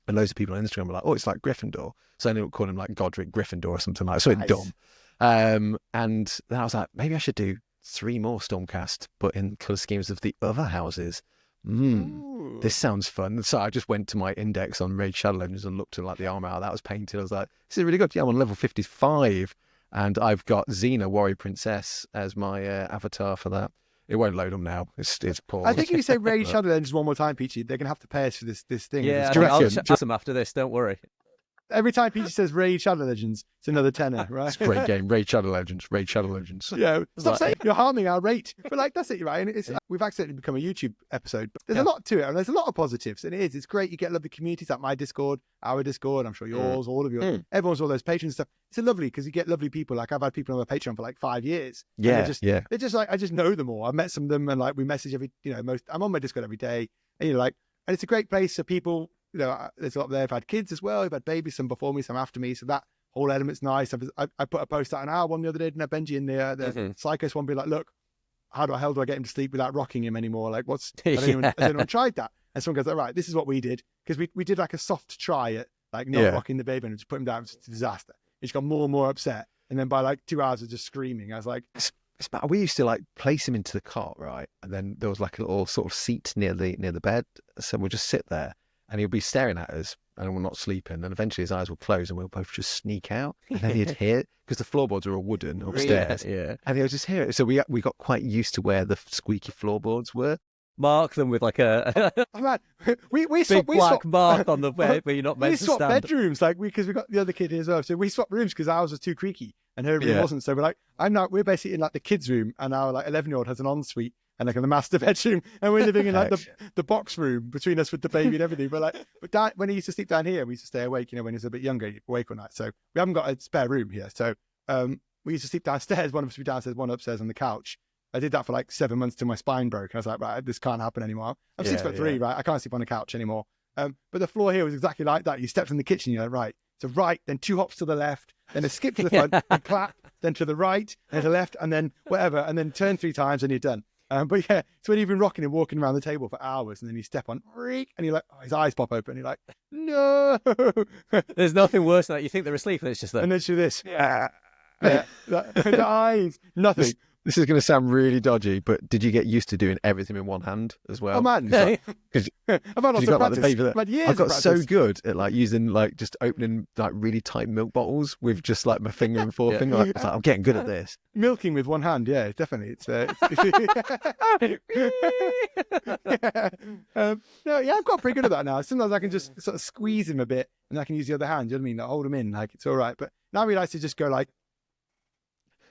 And loads of people on Instagram were like, oh, it's like Gryffindor. So I ended up calling him like Godric Gryffindor or something like that. So nice. It's dumb. And then I was like, maybe I should do 3 more Stormcast, but in colour schemes of the other houses. This sounds fun. So I just went to my index on Raid Shadow Legends and looked at like the armor out that was painted. I was like, this is really good. Yeah, I'm on level 55, and I've got Xena, Warrior Princess, as my avatar for that. It won't load them now. It's poor. I think if you say Raid Shadow Legends one more time, Peachy, they're gonna have to pay us for this thing. Yeah, I'll ask them after this. Don't worry. Every time Peachy says Raid Shadow Legends, it's another tenner, right? It's a great game. Raid Shadow Legends. Raid Shadow Legends. Yeah. Stop saying you're harming our rate. But like, that's it, right? And we've accidentally become a YouTube episode. But there's a lot to it, and there's a lot of positives. And it's great. You get lovely communities like my Discord, our Discord, I'm sure yours, all of yours. Everyone's all those patrons and stuff. It's lovely because you get lovely people. Like I've had people on my Patreon for like 5 years. Yeah. They're just like, I just know them all. I've met some of them, and like we message I'm on my Discord every day. And and it's a great place for people. There's a lot there. I've had kids as well. I've had babies, some before me, some after me. So that whole element's nice. I put a post out an hour one the other day, didn't I, Benji, in the Psychos one, be like, look, how the hell do I get him to sleep without rocking him anymore? Like, has anyone tried that? And someone goes, all right, this is what we did. Because we did like a soft try at like not rocking the baby and just put him down. It's a disaster. He just got more and more upset. And then by like 2 hours of just screaming, I was like, it's bad. We used to like place him into the cot, right? And then there was like a little sort of seat near the bed. So we'll just sit there. And he'll be staring at us, and we're not sleeping. And eventually his eyes will close, and we'll both just sneak out. And then he'd hear it, because the floorboards are all wooden upstairs. Yeah. And he'll just hear it. So we got quite used to where the squeaky floorboards were. Mark them with like a we big black mark on the bed where you're not meant to stand. We swapped bedrooms, because we got the other kid here as well. So we swapped rooms because ours was too creaky and her room wasn't. So we're basically in like the kids' room, and our like 11-year-old has an ensuite and like in the master bedroom, and we're living in like the box room between us with the baby and everything. But when he used to sleep down here, we used to stay awake. When he was a bit younger, he'd awake all night. So we haven't got a spare room here. So we used to sleep downstairs. One of us would be downstairs, one upstairs on the couch. I did that for like 7 months till my spine broke. I was like, right, this can't happen anymore. I'm 6'3", right? I can't sleep on the couch anymore. But the floor here was exactly like that. You stepped in the kitchen, you're like, right. So right, then 2 hops to the left, then a skip to the front, and clap, then to the right, and to the left, and then whatever, and then turn 3 times and you're done. But yeah, so when you've been rocking and walking around the table for hours, and then you step on, and you're like, his eyes pop open, and you're like, no. There's nothing worse than that. You think they're asleep, and it's just that. And then do this. Yeah. The eyes, nothing. This is going to sound really dodgy, but did you get used to doing everything in one hand as well? Oh man, Because I've had lots of practice. I've had years I got of so practice. good at like using like just opening like really tight milk bottles with just like my finger and forefinger. I was like, I'm getting good at this. Milking with one hand, yeah, definitely. I've got pretty good at that now. Sometimes I can just sort of squeeze him a bit, and I can use the other hand. You know what I mean? Like, hold him in, like it's all right. But now I realize to just go like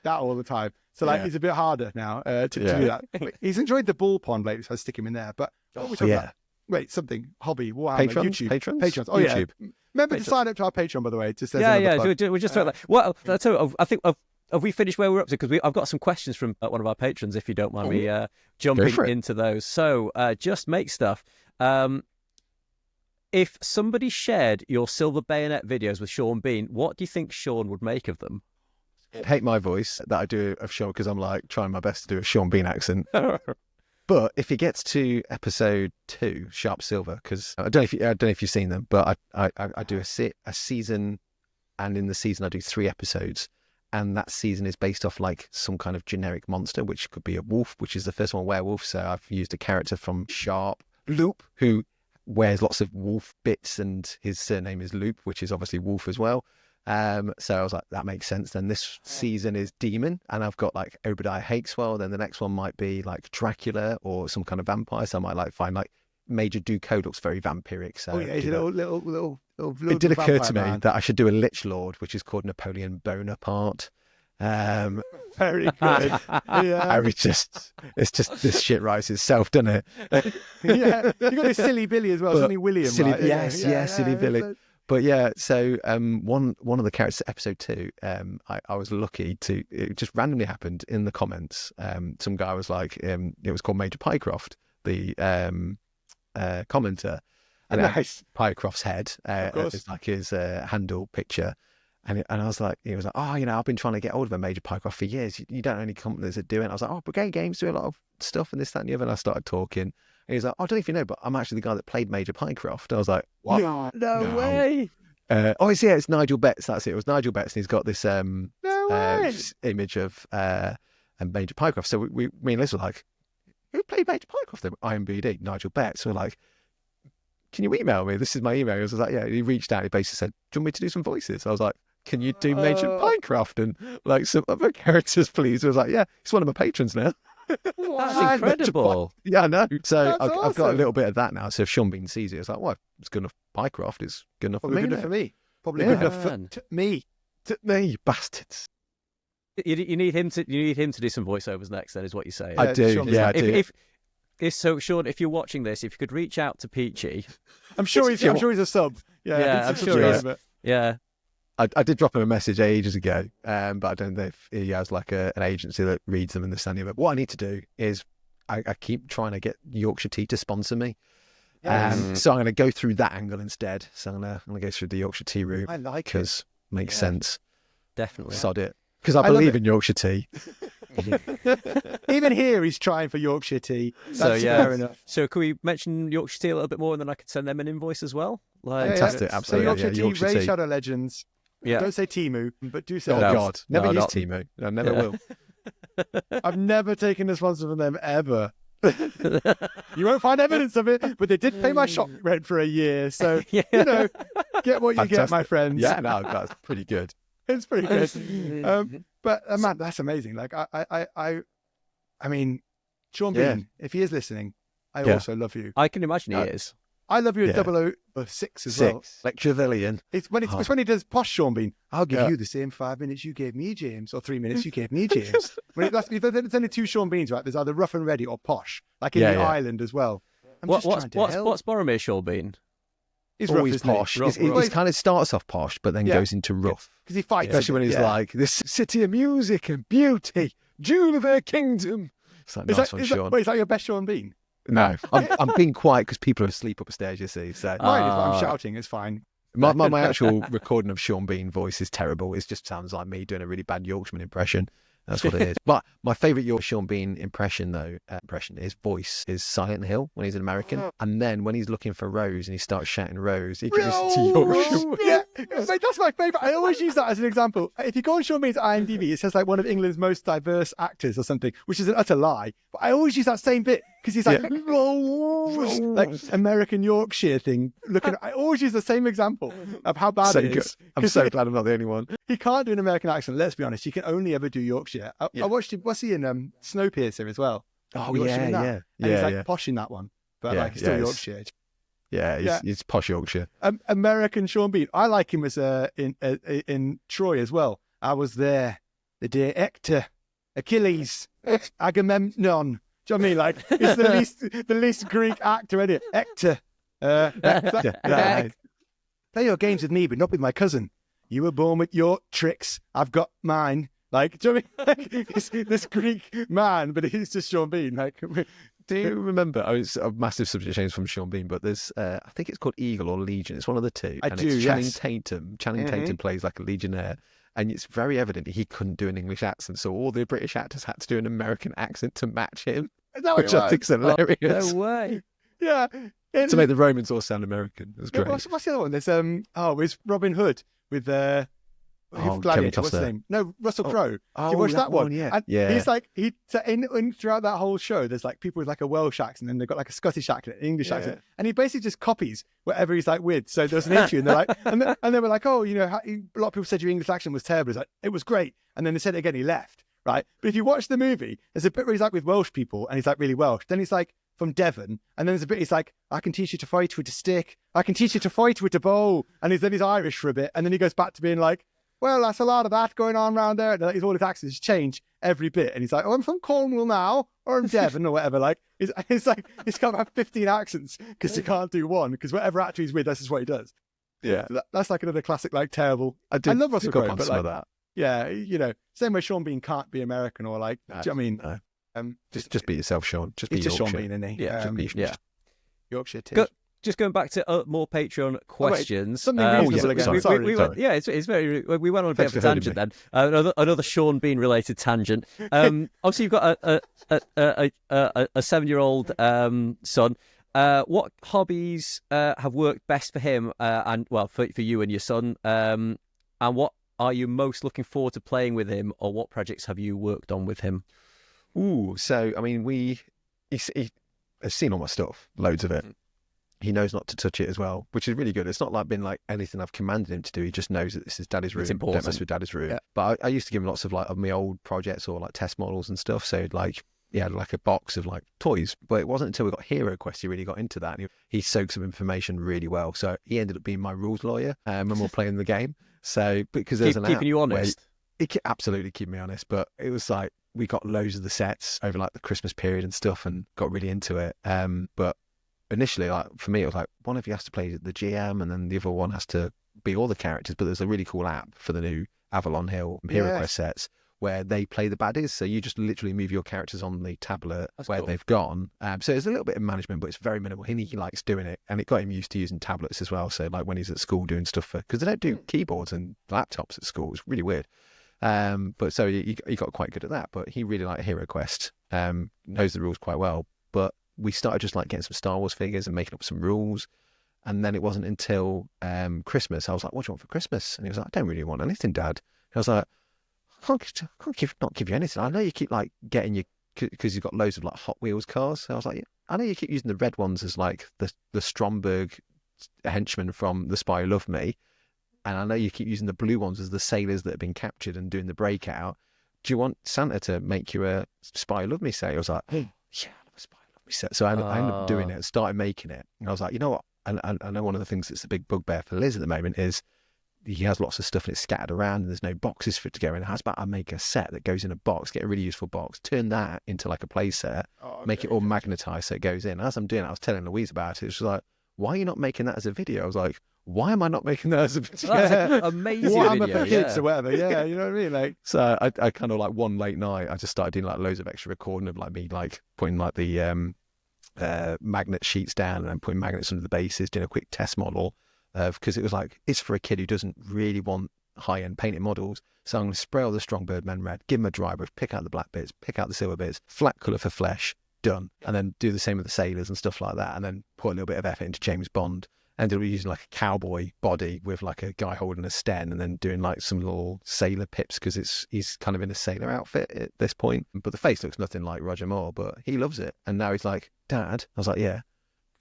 that all the time. So like it's a bit harder now to do that. But he's enjoyed the ball pond lately, so I stick him in there. But what were we talking about? Wait, something hobby, Warhammer, YouTube, patrons. Oh YouTube. yeah. Remember to sign up to our Patreon, by the way. Just We're just talking. Well, so I think have we finished where we're up to? Because I've got some questions from one of our patrons. If you don't mind me jumping into those. So just make stuff. If somebody shared your Silver Bayonet videos with Sean Bean, what do you think Sean would make of them? Hate my voice that I do of Sean because I'm like trying my best to do a Sean Bean accent. But if it gets to episode 2, Sharpe Silver, because I don't know if you've seen them, but I do a season, and in the season I do 3 episodes, and that season is based off like some kind of generic monster, which could be a wolf, which is the first one, werewolf. So I've used a character from Sharpe, Loop, who wears lots of wolf bits, and his surname is Loop, which is obviously wolf as well. So I was like, that makes sense. Then this season is demon, and I've got like Obadiah Hakeswell. Then the next one might be like Dracula or some kind of vampire. So I might like find like Major Duco looks very vampiric. So he's a little it did occur to me that I should do a Lich Lord, which is called Napoleon Bonaparte. Very good. It's just this shit writes itself, doesn't it? Yeah, you got this silly Billy as well, something William. Right? Yes, silly Billy. But yeah, so one of the characters, episode 2, I was lucky to. It just randomly happened in the comments. Some guy was like, it was called Major Pycroft, the commenter, and nice. Pycroft's head is like his handle picture. And I was like, he was like, oh, I've been trying to get hold of a Major Pycroft for years. You don't know any companies that do it. I was like, oh, Brigade Games do a lot of stuff and this, that, and the other. And I started talking. And he was like, oh, I don't know if you know, but I'm actually the guy that played Major Pycroft. I was like, what? No way. It's Nigel Betts. That's it. It was Nigel Betts, and he's got this image of Major Pycroft. So me and Liz were like, who played Major Pycroft then? IMBD, Nigel Betts. So we're like, can you email me? This is my email. He was like, yeah. He reached out. He basically said, do you want me to do some voices? I was like, can you do Major Pycroft and like some other characters, please? I was like, yeah, he's one of my patrons now. That's incredible. Yeah, I know. So I've awesome. got a little bit of that now. So if Sean Bean sees it, it's like, well, it's good enough. Pycroft is good enough Probably for me. good enough for me. Probably Yeah. good enough for me. You bastards. You need him to do some voiceovers next. Then is what you say. I do. Sean, Yeah, I do. So Sean, if you're watching this, if you could reach out to Peachy, I'm sure he's a sub. Yeah, I'm sure he is. Yeah. I did drop him a message ages ago, but I don't know if he has like an agency that reads them and understands it. But what I need to do is I keep trying to get Yorkshire Tea to sponsor me. So I'm going to go through that angle instead. So I'm going to go through the Yorkshire Tea route. I like it. Because makes sense. Definitely. Sod it. Because I believe in Yorkshire Tea. Even here, he's trying for Yorkshire Tea. That's fair enough. So can we mention Yorkshire Tea a little bit more, and then I could send them an invoice as well? Fantastic, absolutely. So Yorkshire Tea, Ray Tea. Shadow Legends. Yeah. Don't say Timu, but do say. Oh God, never use not Timu. I never will. I've never taken a sponsor from them ever. You won't find evidence of it, but they did pay my shop rent for a year, so get what you get, my friends. Yeah, no, that's pretty good. It's pretty good. But man, that's amazing. Like I mean, Sean Bean, if he is listening, I also love you. I can imagine he is. I love you at 006 as well. Lecturevillian. It's when he does posh Sean Bean. I'll give you the same 5 minutes you gave me, James, or 3 minutes you gave me, James. There's only 2 Sean Beans, right? There's either rough and ready or posh, like in the island as well. What's Boromir Sean Bean? He's always rough, posh. Rough, He kind of starts off posh, but then goes into rough. Because he fights. Especially when he's like, this city of music and beauty, jewel of their kingdom. It's like, nice one, Sean. Wait, is that your best Sean Bean? No, I'm being quiet because people are asleep upstairs, you see. So mine, if I'm shouting, it's fine. My actual recording of Sean Bean voice is terrible. It just sounds like me doing a really bad Yorkshireman impression. That's what it is. But my favourite Sean Bean impression, though, his voice is Silent Hill when he's an American. And then when he's looking for Rose and he starts shouting Rose, he goes to Yorkshire. Yeah, mate, that's my favourite. I always use that as an example. If you go on Sean Bean's IMDb, it says like one of England's most diverse actors or something, which is an utter lie. But I always use that same bit because he's like, like American Yorkshire thing. I always use the same example of how bad it is. I'm so glad I'm not the only one. He can't do an American accent. Let's be honest. He can only ever do Yorkshire. I watched him. What's he in? Snowpiercer as well. Oh yeah. And he's like posh in that one, but like still Yorkshire. He's posh Yorkshire. American Sean Bean. I like him as in Troy as well. I was there the day Hector, Achilles, Agamemnon. Do you know what I mean? Like it's the least Greek actor, isn't it? Hector. Play your games with me, but not with my cousin. You were born with your tricks. I've got mine. Like, do you know what I mean? Like, this Greek man, but he's just Sean Bean. Like, do you remember? Oh, it's a massive subject change from Sean Bean, but there's, I think it's called Eagle or Legion. It's one of the two. It's Channing Tatum. Channing Tatum plays like a legionnaire, and it's very evident he couldn't do an English accent, so all the British actors had to do an American accent to match him, which I think is hilarious. Oh, no way. Yeah. To make the Romans all sound American. It was great. What's the other one? There's it's Robin Hood with Gladiator, what's his name? No, Russell Crowe. Did you watch that one? Yeah. And he's like, throughout that whole show, there's like people with like a Welsh accent and they've got like a Scottish accent, an English accent. And he basically just copies whatever he's like with. So there was an interview and they're like, and they were like, oh, a lot of people said your English accent was terrible. He's like, it was great. And then they said it again, he left. Right. But if you watch the movie, there's a bit where he's like with Welsh people and he's like really Welsh. Then he's like from Devon. And then there's a bit he's like, I can teach you to fight with a stick. I can teach you to fight with a bow. And then he's Irish for a bit. And then he goes back to being like, well, that's a lot of that going on around there. And all his accents change every bit. And he's like, oh, I'm from Cornwall now, or I'm Devon or whatever. Like, it's like, he's got about 15 accents because he can't do one. Because whatever actor he's with, that's just what he does. Yeah. So that's like another classic, like terrible. I love Russell Crowe, but like, that. Yeah, same way Sean Bean can't be American or like, do you know what I mean? No. Just be yourself, Sean. Just be Yorkshire. Just Sean Bean, isn't he? Yeah, Yorkshire tinge. Just going back to more Patreon questions. Something reasonable again. Sorry. It's very. We went on a bit of a tangent then. Another Sean Bean related tangent. Obviously, you've got a 7-year-old son. What hobbies have worked best for him and for you and your son? And what are you most looking forward to playing with him, or what projects have you worked on with him? So I mean, he has seen all my stuff, loads of it. He knows not to touch it as well, which is really good. It's not like been like anything I've commanded him to do. He just knows that this is Daddy's room. It's important. Don't mess with Daddy's room. Yeah. But I used to give him lots of like of my old projects or like test models and stuff. So like he had like a box of like toys. But it wasn't until we got Hero Quest he really got into that. And he soaks up information really well. So he ended up being my rules lawyer when we're playing the game. So because there's keeping you honest. It absolutely keep me honest. But it was like we got loads of the sets over like the Christmas period and stuff and got really into it. But initially, like for me, it was like one of you has to play the GM and then the other one has to be all the characters. But there's a really cool app for the new Avalon Hill Hero Quest sets where they play the baddies. So you just literally move your characters on the tablet where they've gone. So there's a little bit of management, but it's very minimal. He likes doing it, and it got him used to using tablets as well. So like when he's at school doing stuff because they don't do keyboards and laptops at school. It's really weird. But so he got quite good at that. But he really liked Hero Quest. Knows the rules quite well. But we started just like getting some Star Wars figures and making up some rules. And then it wasn't until Christmas, I was like, what do you want for Christmas? And he was like, I don't really want anything, Dad. And I was like, I can't not give you anything. I know you keep like getting your, because you've got loads of like Hot Wheels cars. So I was like, I know you keep using the red ones as like the Stromberg henchman from The Spy Who Loved Me. And I know you keep using the blue ones as the sailors that have been captured and doing the breakout. Do you want Santa to make you a Spy Who Loved Me set? I was like, yeah, I love a Spy Who Loved Me set. So I ended up doing it, started making it. And I was like, you know what? And I know one of the things that's a big bugbear for Liz at the moment is he has lots of stuff and it's scattered around and there's no boxes for it to go in. How about I make a set that goes in a box, get a really useful box, turn that into like a play set, make it all magnetized so it goes in. As I'm doing it, I was telling Louise about it. She was like, why are you not making that as a video? I was like, why am I not making that as a video? That's amazing video. For kids or whatever. Yeah, you know what I mean? Like, so I kind of like one late night, I just started doing like loads of extra recording of like me like putting like the magnet sheets down and then putting magnets under the bases, doing a quick test model because it was like, it's for a kid who doesn't really want high-end painted models. So I'm going to spray all the Strongbird men red, give them a dry brush, pick out the black bits, pick out the silver bits, flat colour for flesh, done. And then do the same with the sailors and stuff like that. And then put a little bit of effort into James Bond. Ended up using like a cowboy body with like a guy holding a sten, and then doing like some little sailor pips because he's kind of in a sailor outfit at this point. But the face looks nothing like Roger Moore, but he loves it. And now he's like, Dad, I was like, yeah,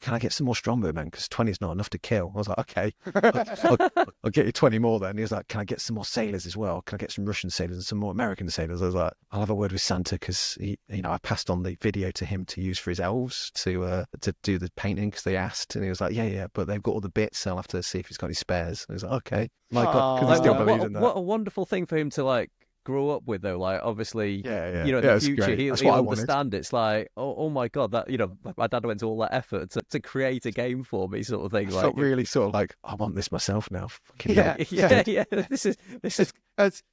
can I get some more Strongbird men? Because 20 is not enough to kill. I was like, okay, I'll get you 20 more then. He was like, can I get some more sailors as well? Can I get some Russian sailors and some more American sailors? I was like, I'll have a word with Santa because I passed on the video to him to use for his elves to do the painting because they asked, and he was like, yeah, but they've got all the bits, so I'll have to see if he's got any spares. I was like, okay, my God, because I still believe in that. What a wonderful thing for him to like grow up with, though. Like, obviously, in the future he'll understand. It's like, oh my God, that my dad went to all that effort to create a game for me, sort of thing. I felt really sort of like, I want this myself now. Yeah. This is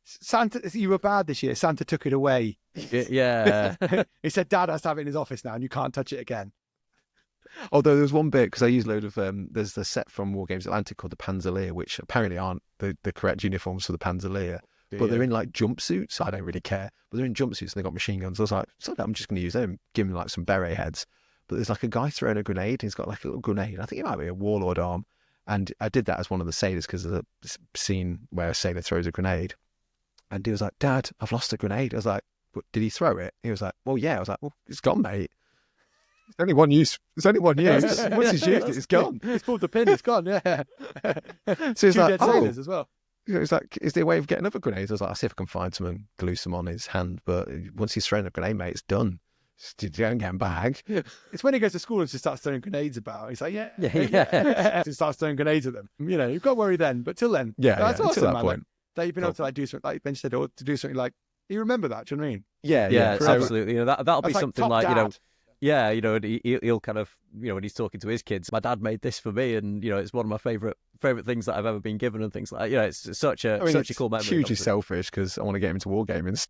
Santa. You were bad this year. Santa took it away. Yeah. He said, Dad has to have it in his office now, and you can't touch it again. Although there's one bit, because I use a load of there's the set from War Games Atlantic called the Panzerleer, which apparently aren't the correct uniforms for the Panzerleer. But they're in like jumpsuits. I don't really care. But they're in jumpsuits and they've got machine guns. I was like, so I'm just going to use them, give them like some beret heads. But there's like a guy throwing a grenade. And he's got like a little grenade. I think it might be a warlord arm. And I did that as one of the sailors because there's a scene where a sailor throws a grenade. And he was like, Dad, I've lost a grenade. I was like, but did he throw it? He was like, well, yeah. I was like, well, it's gone, mate. It's only one use. It's only one use. Once he's used it, it's gone. He's pulled the pin. It's gone. Yeah. So he's like, dead sailors as well. It's like, is there a way of getting other grenades? I was like, I'll see if I can find some and glue some on his hand. But once he's thrown a grenade, mate, it's done. You don't get him back. It's when he goes to school and just starts throwing grenades about. He's like, yeah. He starts throwing grenades at them. You've got to worry then. But till then, that's awesome, that man. point. That you've been able to like do something, like Ben said, or to do something like, you remember that? Do you know what I mean? Yeah, absolutely. That'll be something like, dad. Yeah, and he'll kind of, when he's talking to his kids, my dad made this for me, and it's one of my favorite things that I've ever been given, and things like that. It's such a cool memory. Hugely selfish because I want to get him into wargaming.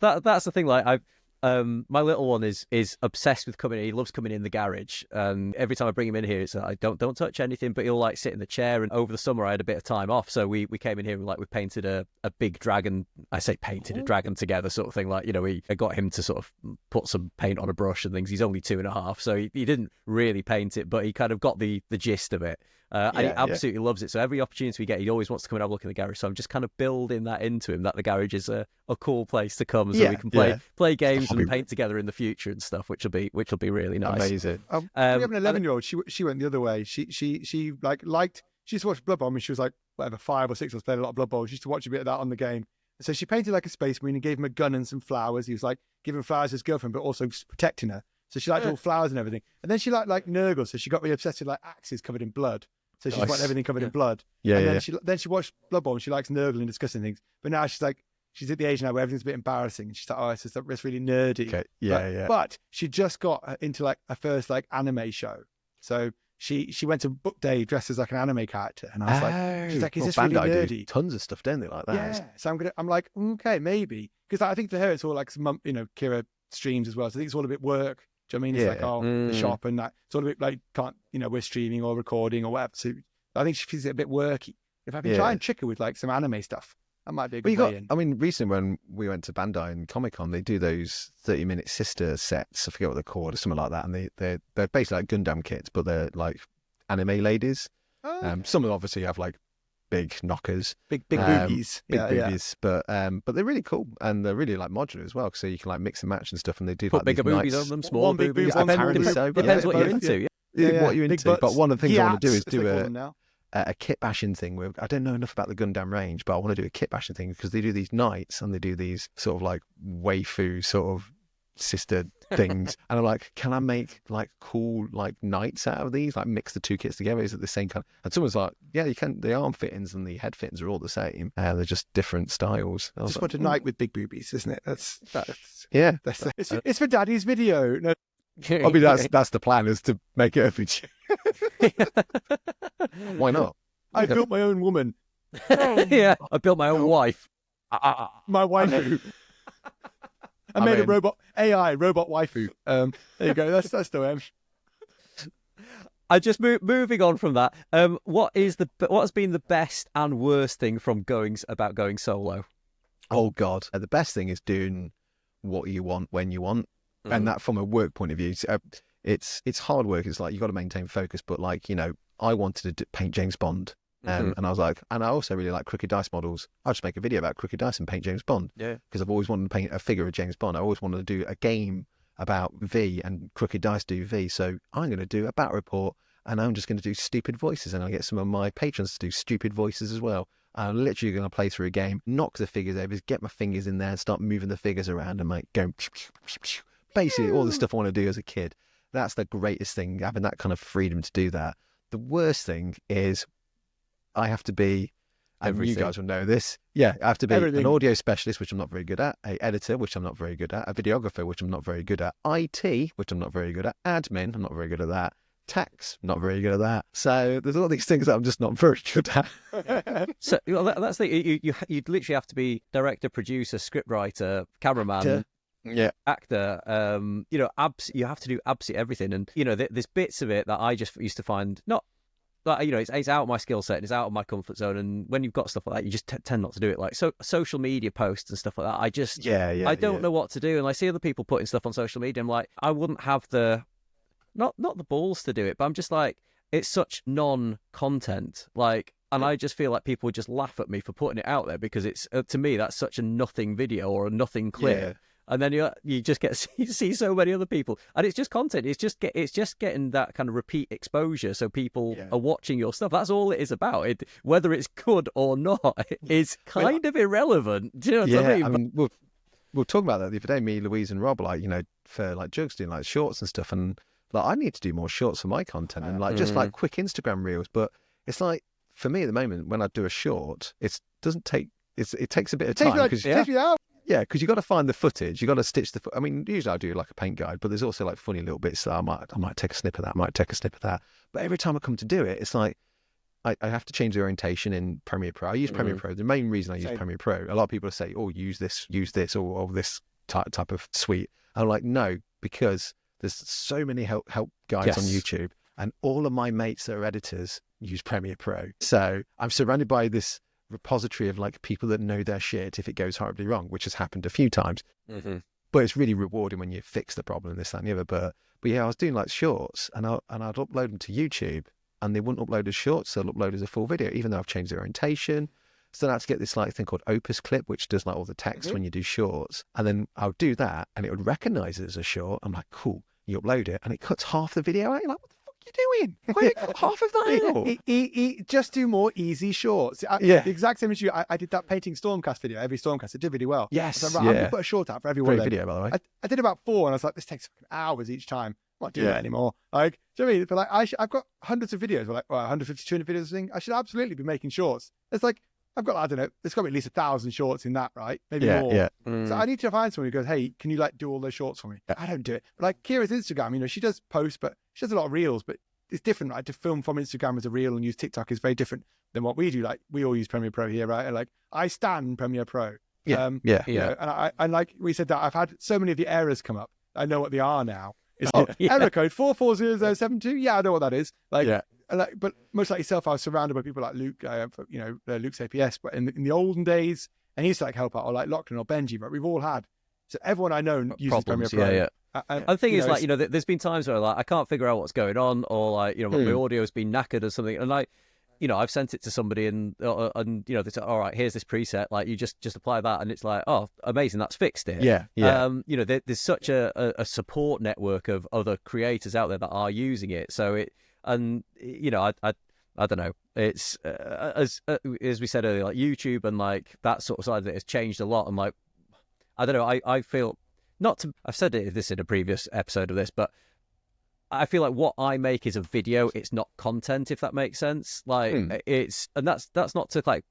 That's the thing. Like my little one is obsessed with coming in. He loves coming in the garage, and every time I bring him in here, it's like, don't touch anything, but he'll like sit in the chair. And over the summer I had a bit of time off, so we came in here and like we painted a big dragon. I say painted a dragon together, sort of thing. Like, I got him to sort of put some paint on a brush and things. He's only 2.5, so he didn't really paint it, but he kind of got the gist of it. And he absolutely loves it. So every opportunity we get, he always wants to come and have a look in the garage. So I'm just kind of building that into him, that the garage is a cool place to come, so we can play games and paint together in the future and stuff, which will be really nice. Amazing. We have an 11-year-old. She went the other way. She used to watch Blood Bowl when she was like whatever 5 or 6. I was playing a lot of Blood Bowl. She used to watch a bit of that on the game. So she painted like a space marine and gave him a gun and some flowers. He was like giving flowers to his girlfriend, but also protecting her. So she liked all flowers and everything. And then she liked Nurgle, so she got really obsessed with like axes covered in blood. So she just wanted everything covered in blood. And then she watched Blood Bowl and she likes Nurgle and discussing things. But now she's at the age now where everything's a bit embarrassing. And she's like, it's really nerdy. Okay. But she just got into like her first like anime show. So she went to book day dressed as like an anime character. And I was like, she's like, is this really nerdy? Do tons of stuff, don't they, like that? Yeah. So I'm like, okay, maybe. Because I think for her it's all like some, Kira streams as well. So I think it's all a bit work. Do you know what I mean? It's like, the shop and that. It's all a bit like, we're streaming or recording or whatever. So I think she feels it a bit worky. If I can try and trick her with like some anime stuff, that might be a good way in. I mean, recently when we went to Bandai and Comic-Con, they do those 30-minute sister sets. I forget what they're called or something like that. And they're basically like Gundam kits, but they're like anime ladies. Some of them obviously have like big knockers, big boobies, boobies, but they're really cool and they're really like modular as well. So you can like mix and match and stuff, and they do put like bigger boobies on them, small boobies. Apparently so. Depends what you're into. What you're into. But one of the things I want to do is do a kit bashing thing with. I don't know enough about the Gundam range, but I want to do a kit bashing thing because they do these nights and they do these sort of like waifu sort of sister things, and I'm like, can I make like cool like nights out of these, like mix the two kits together? Is it the same kind of... And someone's like, yeah, you can. The arm fittings and the head fittings are all the same, they're just different styles. I just want a night with big boobies, isn't it? That's it's for Daddy's video. No. I mean, that's the plan, is to make it a video. Why not? I built my own woman. I built my own wife. My waifu. I made a robot waifu. There you go. That's the one. I just moving on from that. What has been the best and worst thing from going solo? Oh God, the best thing is doing what you want when you want, and that from a work point of view, it's hard work. It's like you got to maintain focus, but like I wanted to paint James Bond. And I was like, and I also really like crooked dice models. I'll just make a video about crooked dice and paint James Bond. Yeah. Because I've always wanted to paint a figure of James Bond. I always wanted to do a game about V, and crooked dice do V. So I'm going to do a battle report, and I'm just going to do stupid voices, and I'll get some of my patrons to do stupid voices as well. I'm literally going to play through a game, knock the figures over, get my fingers in there and start moving the figures around and like going basically all the stuff I want to do as a kid. That's the greatest thing, having that kind of freedom to do that. The worst thing is I have to be, and you guys will know this, I have to be an audio specialist, which I'm not very good at, an editor, which I'm not very good at, a videographer, which I'm not very good at, IT, which I'm not very good at, admin, I'm not very good at that, tax, not very good at that. So there's all these things that I'm just not very good at. So that's the you'd literally have to be director, producer, scriptwriter, cameraman, actor. You have to do absolutely everything, and there's bits of it that I just used to find not. Like, it's out of my skill set and it's out of my comfort zone. And when you've got stuff like that, you just tend not to do it. Like social media posts and stuff like that. I just, I don't know what to do. And I see other people putting stuff on social media. I'm like, I wouldn't have not the balls to do it, but I'm just like, it's such non-content. Like, and I just feel like people would just laugh at me for putting it out there because it's, to me, that's such a nothing video or a nothing clip. Yeah. And then you just you see so many other people, and it's just content. It's just getting that kind of repeat exposure, so people are watching your stuff. That's all it is about. Whether it's good or not is kind of irrelevant. Do you know what I mean? I mean, we'll talk about that the other day. Me, Louise, and Rob, like for like Jugs doing like shorts and stuff, and like I need to do more shorts for my content and like just like quick Instagram reels. But it's like for me at the moment when I do a short, it takes a bit of time because it takes me out. Yeah, because you got to find the footage. You got to stitch the. I mean, usually I do like a paint guide, but there's also like funny little bits that I might take a snip of that. I might take a snip of that. But every time I come to do it, it's like I have to change the orientation in Premiere Pro. I use Premiere Pro. The main reason I use Premiere Pro, a lot of people say, "Oh, use this, or this type of suite." I'm like, no, because there's so many help guides on YouTube, and all of my mates that are editors use Premiere Pro. So I'm surrounded by this repository of like people that know their shit if it goes horribly wrong, which has happened a few times. But it's really rewarding when you fix the problem, this, that, and the other. But yeah, I was doing like shorts, and I'd upload them to YouTube, and they wouldn't upload as shorts; they'll upload as a full video, even though I've changed the orientation. So then I had to get this like thing called Opus Clip, which does like all the text when you do shorts, and then I would do that, and it would recognize it as a short. I'm like, cool. You upload it, and it cuts half the video out. You're like, what the fuck are you doing? Why you cut half of that out? Just do more easy shorts. The exact same as you. I did that painting Stormcast video. Every Stormcast, it did really well. Yes, I'm going to put a short out for every one. Great video, by the way. I did about 4, and I was like, this takes hours each time. I'm not doing that anymore. Like, do you know what I mean? But like, I've got hundreds of videos. We're like, 150, 200 videos. Thing. I should absolutely be making shorts. It's like I've got, I don't know, there's got to be at least 1,000 shorts in that, right? Maybe more. Yeah. So I need to find someone who goes, hey, can you like do all those shorts for me? I don't do it. But like Kira's Instagram, she does posts, but she does a lot of reels, but it's different, right? To film from Instagram as a reel and use TikTok is very different than what we do. Like we all use Premiere Pro here, right? And like I stand Premiere Pro. And like we said that I've had so many of the errors come up. I know what they are now. It's error code 440072. Yeah, I know what that is. But much like yourself, I was surrounded by people like Luke, Luke's APS. But in the olden days, and he used to like help out, or like Lachlan or Benji. But we've all had. So everyone I know uses Premiere Pro. And the thing is, like, there's been times where like I can't figure out what's going on, or like, my audio's been knackered or something, and like, I've sent it to somebody, and they say, all right, here's this preset, like you just apply that, and it's like, oh, amazing, that's fixed it. There's such a support network of other creators out there that are using it, so it, and I don't know, it's as we said earlier, like YouTube and like that sort of side of it has changed a lot, and like, I don't know, I feel. I've said this in a previous episode of this, but I feel like what I make is a video. It's not content, if that makes sense. Like and that's not to like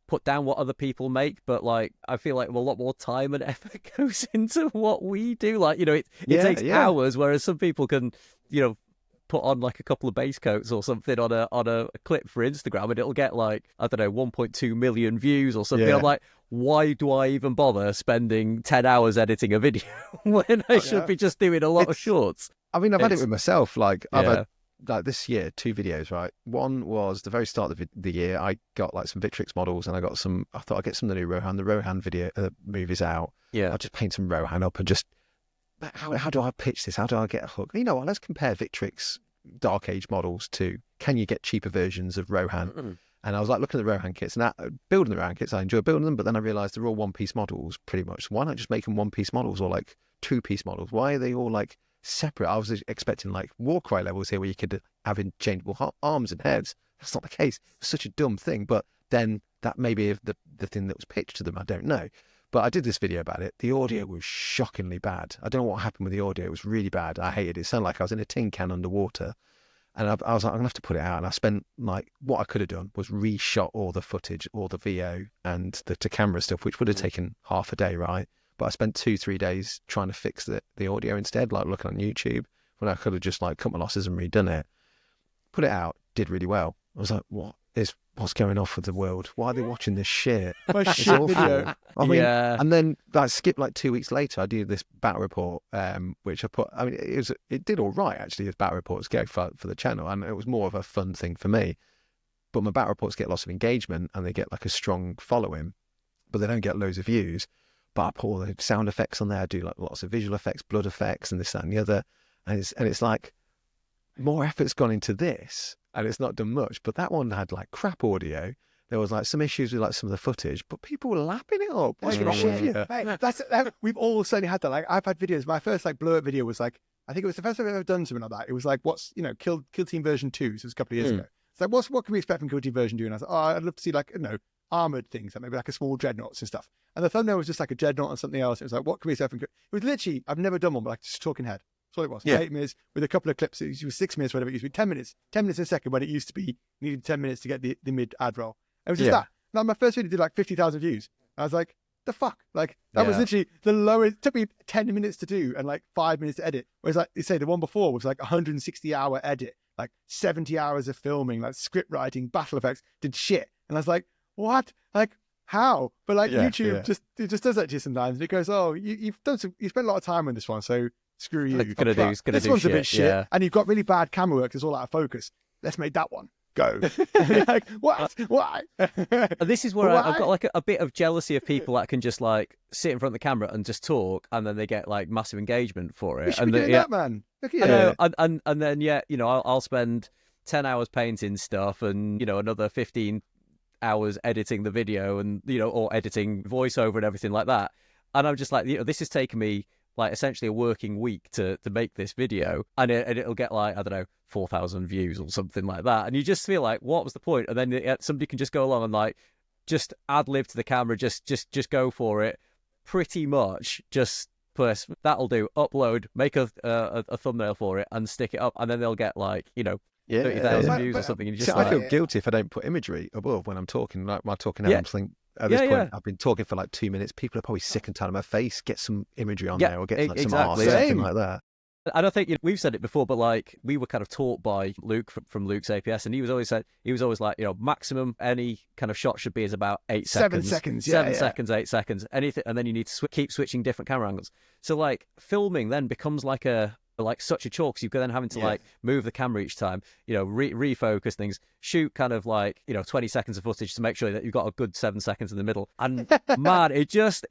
put down what other people make, but like I feel like a lot more time and effort goes into what we do. Like it takes hours, whereas some people can put on like a couple of base coats or something on a clip for Instagram, and it'll get like, I don't know, 1.2 million views or something. I'm like, why do I even bother spending 10 hours editing a video when I should be just doing a lot of shorts? I mean, I've had it with myself. Like I've like this year 2 videos, right? One was the very start of the year. I got like some Victrix models, and I thought I'd get some of the new Rohan. The Rohan video movie's out. Yeah. I'll just paint some Rohan up and just how do I pitch this? How do I get a hook? You know what? Let's compare Victrix Dark Age models to, can you get cheaper versions of Rohan? Mm-hmm. And I was like looking at the Rohan kits, and building the Rohan kits, I enjoy building them, but then I realised they're all one-piece models pretty much. So why not just make them one-piece models or like 2-piece models? Why are they all like separate? I was expecting like Warcry levels here where you could have interchangeable arms and heads. That's not the case. It's such a dumb thing, but then that may be the thing that was pitched to them. I don't know. But I did this video about it. The audio was shockingly bad. I don't know what happened with the audio. It was really bad. I hated it. It sounded like I was in a tin can underwater. And I was like, I'm going to have to put it out. And I spent like, what I could have done was reshot all the footage, all the VO and the to camera stuff, which would have taken half a day, right? But I spent 2-3 days trying to fix the audio instead, like looking on YouTube, when I could have just like cut my losses and redone it. Put it out, did really well. I was like, what's going off with the world? Why are they watching this shit? My shit video. I mean, and then like skip like 2 weeks later, I did this battle report, which I put. I mean, it did all right actually as battle reports go for the channel, and it was more of a fun thing for me. But my battle reports get lots of engagement and they get like a strong following, but they don't get loads of views. But I put all the sound effects on there. I do like lots of visual effects, blood effects, and this, that, and the other. And it's like more effort's gone into this, and it's not done much. But that one had like crap audio. There was like some issues with like some of the footage, but people were lapping it up. What's wrong with you? Mate, we've all certainly had that. Like I've had videos. My first like blow up video was like, I think it was the first time I've ever done something like that. It was like, what's, Kill Team version 2. So it was a couple of years ago. It's like, what can we expect from Kill Team version 2? And I was like, oh, I'd love to see like, armored things, like maybe like a small dreadnoughts and stuff. And the thumbnail was just like a dreadnought and something else. It was like, what can we expect from? It was literally, I've never done one, but like just talking head. That's all it was. Yeah. 8 minutes with a couple of clips. It was 6 minutes, whatever it used to be. 10 minutes. 10 minutes a second when it used to be needed 10 minutes to get the mid ad roll. It was just that. Like my first video did like 50,000 views. I was like, the fuck? Like that was literally the lowest. It took me 10 minutes to do and like 5 minutes to edit. Whereas like you say, the one before was like 160-hour edit, like 70 hours of filming, like script writing, battle effects, did shit. And I was like, what? Like how? But like YouTube just does that to you sometimes. It goes, oh, you spent a lot of time on this one, so screw you. This one's a bit shit, and you've got really bad camera work. It's all out of focus. Let's make that one. Go. Like, what? Why? This is where I've got like a bit of jealousy of people that can just like sit in front of the camera and just talk, and then they get like massive engagement for it. You should be doing that, man. Look at you. And then I'll spend 10 hours painting stuff, and another 15 hours editing the video, and or editing voiceover and everything like that. And I'm just like, this has taken me like essentially a working week to make this video, and it'll get like, I don't know, 4,000 views or something like that. And you just feel like, what was the point? And then somebody can just go along and like just ad lib to the camera, just go for it. Pretty much just press, that'll do, upload, make a thumbnail for it and stick it up, and then they'll get like 30,000 views or something. And I feel guilty if I don't put imagery above when I'm talking. Like my talking head, I'm thinking, at this point, I've been talking for like 2 minutes. People are probably sick and tired of my face. Get some imagery on there, or get like some art, something like that. And I think we've said it before, but like we were kind of taught by Luke from Luke's APS, and he was always like, maximum any kind of shot should be is about 8 seconds. 7 seconds, 7 seconds, 8 seconds, anything, and then you need to keep switching different camera angles. So like filming then becomes like such a chore, because you're then having to like move the camera each time, refocus things, shoot kind of like 20 seconds of footage to make sure that you've got a good 7 seconds in the middle, and man, it just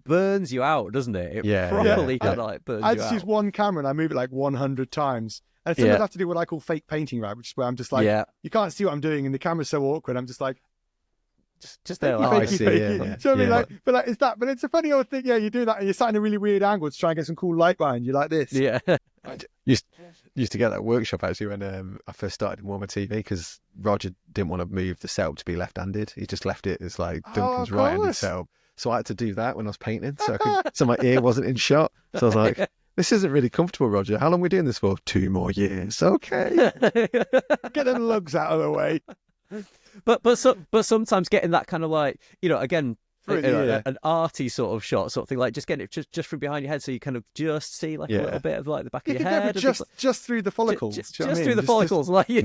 burns you out, doesn't it? It properly kind of like burns you out. I just use one camera and I move it like 100 times, and sometimes I have to do what I call fake painting, right? Which is where I'm just like, you can't see what I'm doing, and the camera's so awkward. I'm just like, just there. I see. So I mean, but it's that. But it's a funny old thing. Yeah, you do that, and you're sat in a really weird angle to try and get some cool light behind you, like this. Yeah. I used to get that workshop actually when I first started in Warmer TV, because Roger didn't want to move the setup to be left-handed. He just left it as like Duncan's right-handed setup. So I had to do that when I was painting, so my ear wasn't in shot. So I was like, this isn't really comfortable, Roger. How long are we doing this for? 2 more years. Okay. Get them lugs out of the way. But sometimes getting that kind of like, again, an arty sort of shot, sort of thing, like just getting it just from behind your head, so you kind of just see like a little bit of like the back of your head, just through the follicles, just through the follicles, like you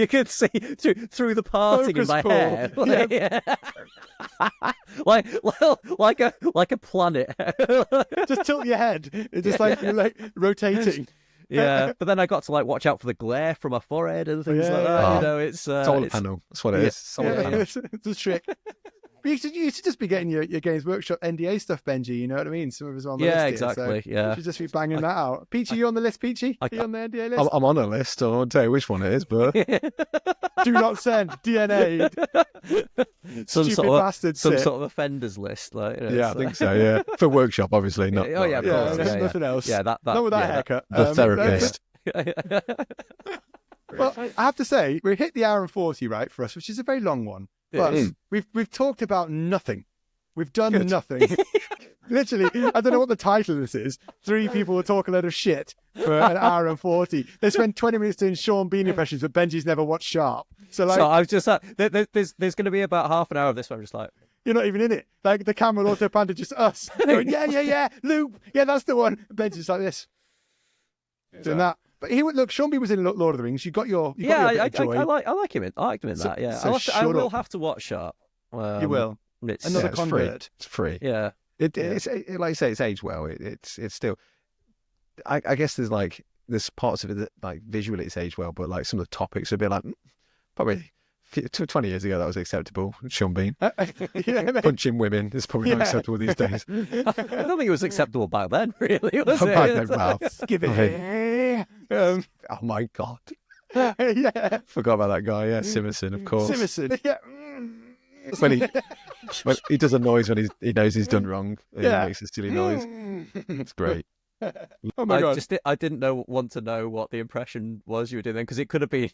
could see through the parting in my hair, like a planet. Just tilt your head. It's just like you're like rotating. Yeah, but then I got to like watch out for the glare from my forehead and things like that. Oh. You know, it's Solar panel. That's what it is. Solar panel. It's a trick. But you should just be getting your Games Workshop NDA stuff, Benji. You know what I mean? Some of us are on the list here, exactly. so Yeah, you should just be banging that out. Peachy, you on the list, Peachy? Are you on the NDA list? I'm on a list. I won't tell you which one it is, but Do not send DNA. some Stupid sort of bastard. some sort of offenders list. Like, you know, yeah, I think so. Yeah, for workshop, obviously, not. Oh yeah, of Yeah, course. there's Yeah, nothing else. Yeah, that Not with that yeah, haircut. The therapist. Well, I have to say, we hit the hour and 40, right, for us, which is a very long one. But we've talked about nothing. We've done nothing. Literally, I don't know what the title of this is. 3 people will talk a load of shit for an hour and 40. They spend 20 minutes doing Sean Bean impressions, but Benji's never watched Sharpe. So I was just there's going to be about half an hour of this where I'm just like, you're not even in it. Like the camera auto pan to just us. Going, yeah, loop. Yeah, that's the one. Benji's just like this. Doing that. But he would look. Sean Bean was in Lord of the Rings. You got your bit of joy. I like him in that. Yeah, so I will have to watch Sharpe. You will. It's Another it's convert. Free. It's free. Yeah. It's like I say, it's aged well. It's still. I guess there's parts of it that like visually it's aged well, but like some of the topics are a bit like probably 20 years ago that was acceptable. Sean Bean punching women is probably not acceptable these days. I don't think it was acceptable back then, really. Was Well, Give it. oh my god. Yeah. Forgot about that guy. Yeah, Simerson, of course. Simerson. Yeah. When he does a noise when he knows he's done wrong. He makes a silly noise. It's great. Oh my god. I didn't want to know what the impression was you were doing then, because it could have been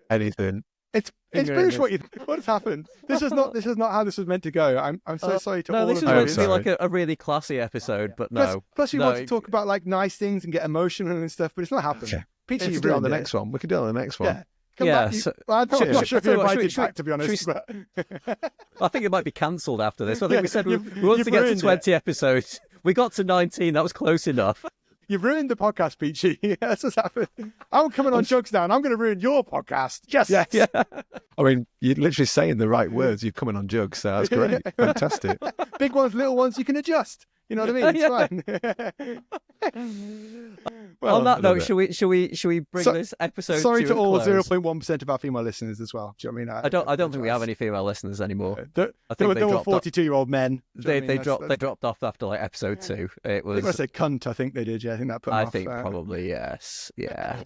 Anything. It's pretty much what has happened. This is not how this was meant to go. I'm so sorry to all of you. This is meant to be like a really classy episode, but no. Plus we want to talk about like nice things and get emotional and stuff, but it's not happening. Okay. Peachy, We can do it on the next one. We can do it on the next one. Yeah. Come Yeah, back. so- I'm not sure if you're invited back, to be honest. should But... I think it might be cancelled after this. I think we said we you've wanted to get to ruined 20 episodes. We got to 19. That was close enough. You've ruined the podcast, Peachy. That's what's happened. I'm coming on Jugs now, and I'm going to ruin your podcast. Yes. Yeah. I mean, you're literally saying the right words. You're coming on Jugs, so that's great. Fantastic. Big ones, little ones, you can adjust. You know what I mean? It's fine. On that note, love it. should we bring this episode Sorry to to a all close? 0.1% of our female listeners as well. Do you know what I mean? I don't think we have any female listeners anymore. There think were they dropped off. 42-year-old men. Do you know what I mean? They dropped off after like episode 2. It I was. say cunt. I think they did. Yeah, I think that put them off. Probably yes. Yeah.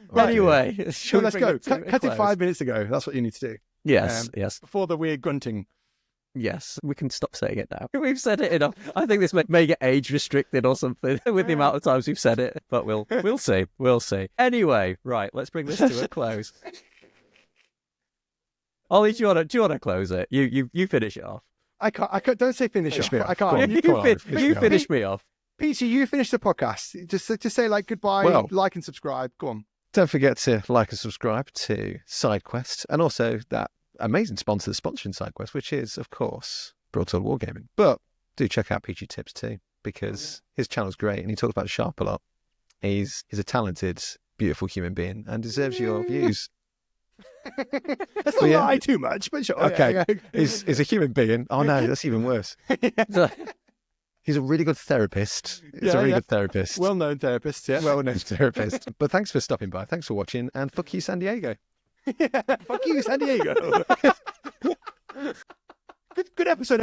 Right. Anyway, So let's go. Cut it 5 minutes ago. That's what you need to do. Yes. Yes. Before the weird grunting. Yes, we can stop saying it now. We've said it enough. I think this may get age restricted or something with the amount of times we've said it, but we'll see. We'll see. Anyway, right, let's bring this to a close. Ollie, do you want to close it? You finish it off. I can't. Don't say finish off. I Come can't. on. You finish me off. Peachy, you finish the podcast. Just say like goodbye, Well, like and subscribe. Go on. Don't forget to like and subscribe to SideQuest and also that amazing sponsor, sponsoring SideQuest, which is, of course, Broadsword Wargaming. But do check out Peachy Tips too, because his channel's great and he talks about Sharpe a lot. He's a talented, beautiful human being and deserves your views. That's not lie too much, but sure. Okay. Yeah. He's a human being. Oh no, that's even worse. He's a really good therapist. He's a really good therapist. Well-known therapist, yeah. Well-known therapist. But thanks for stopping by. Thanks for watching. And fuck you, San Diego. Fuck you, San Diego. Good episode.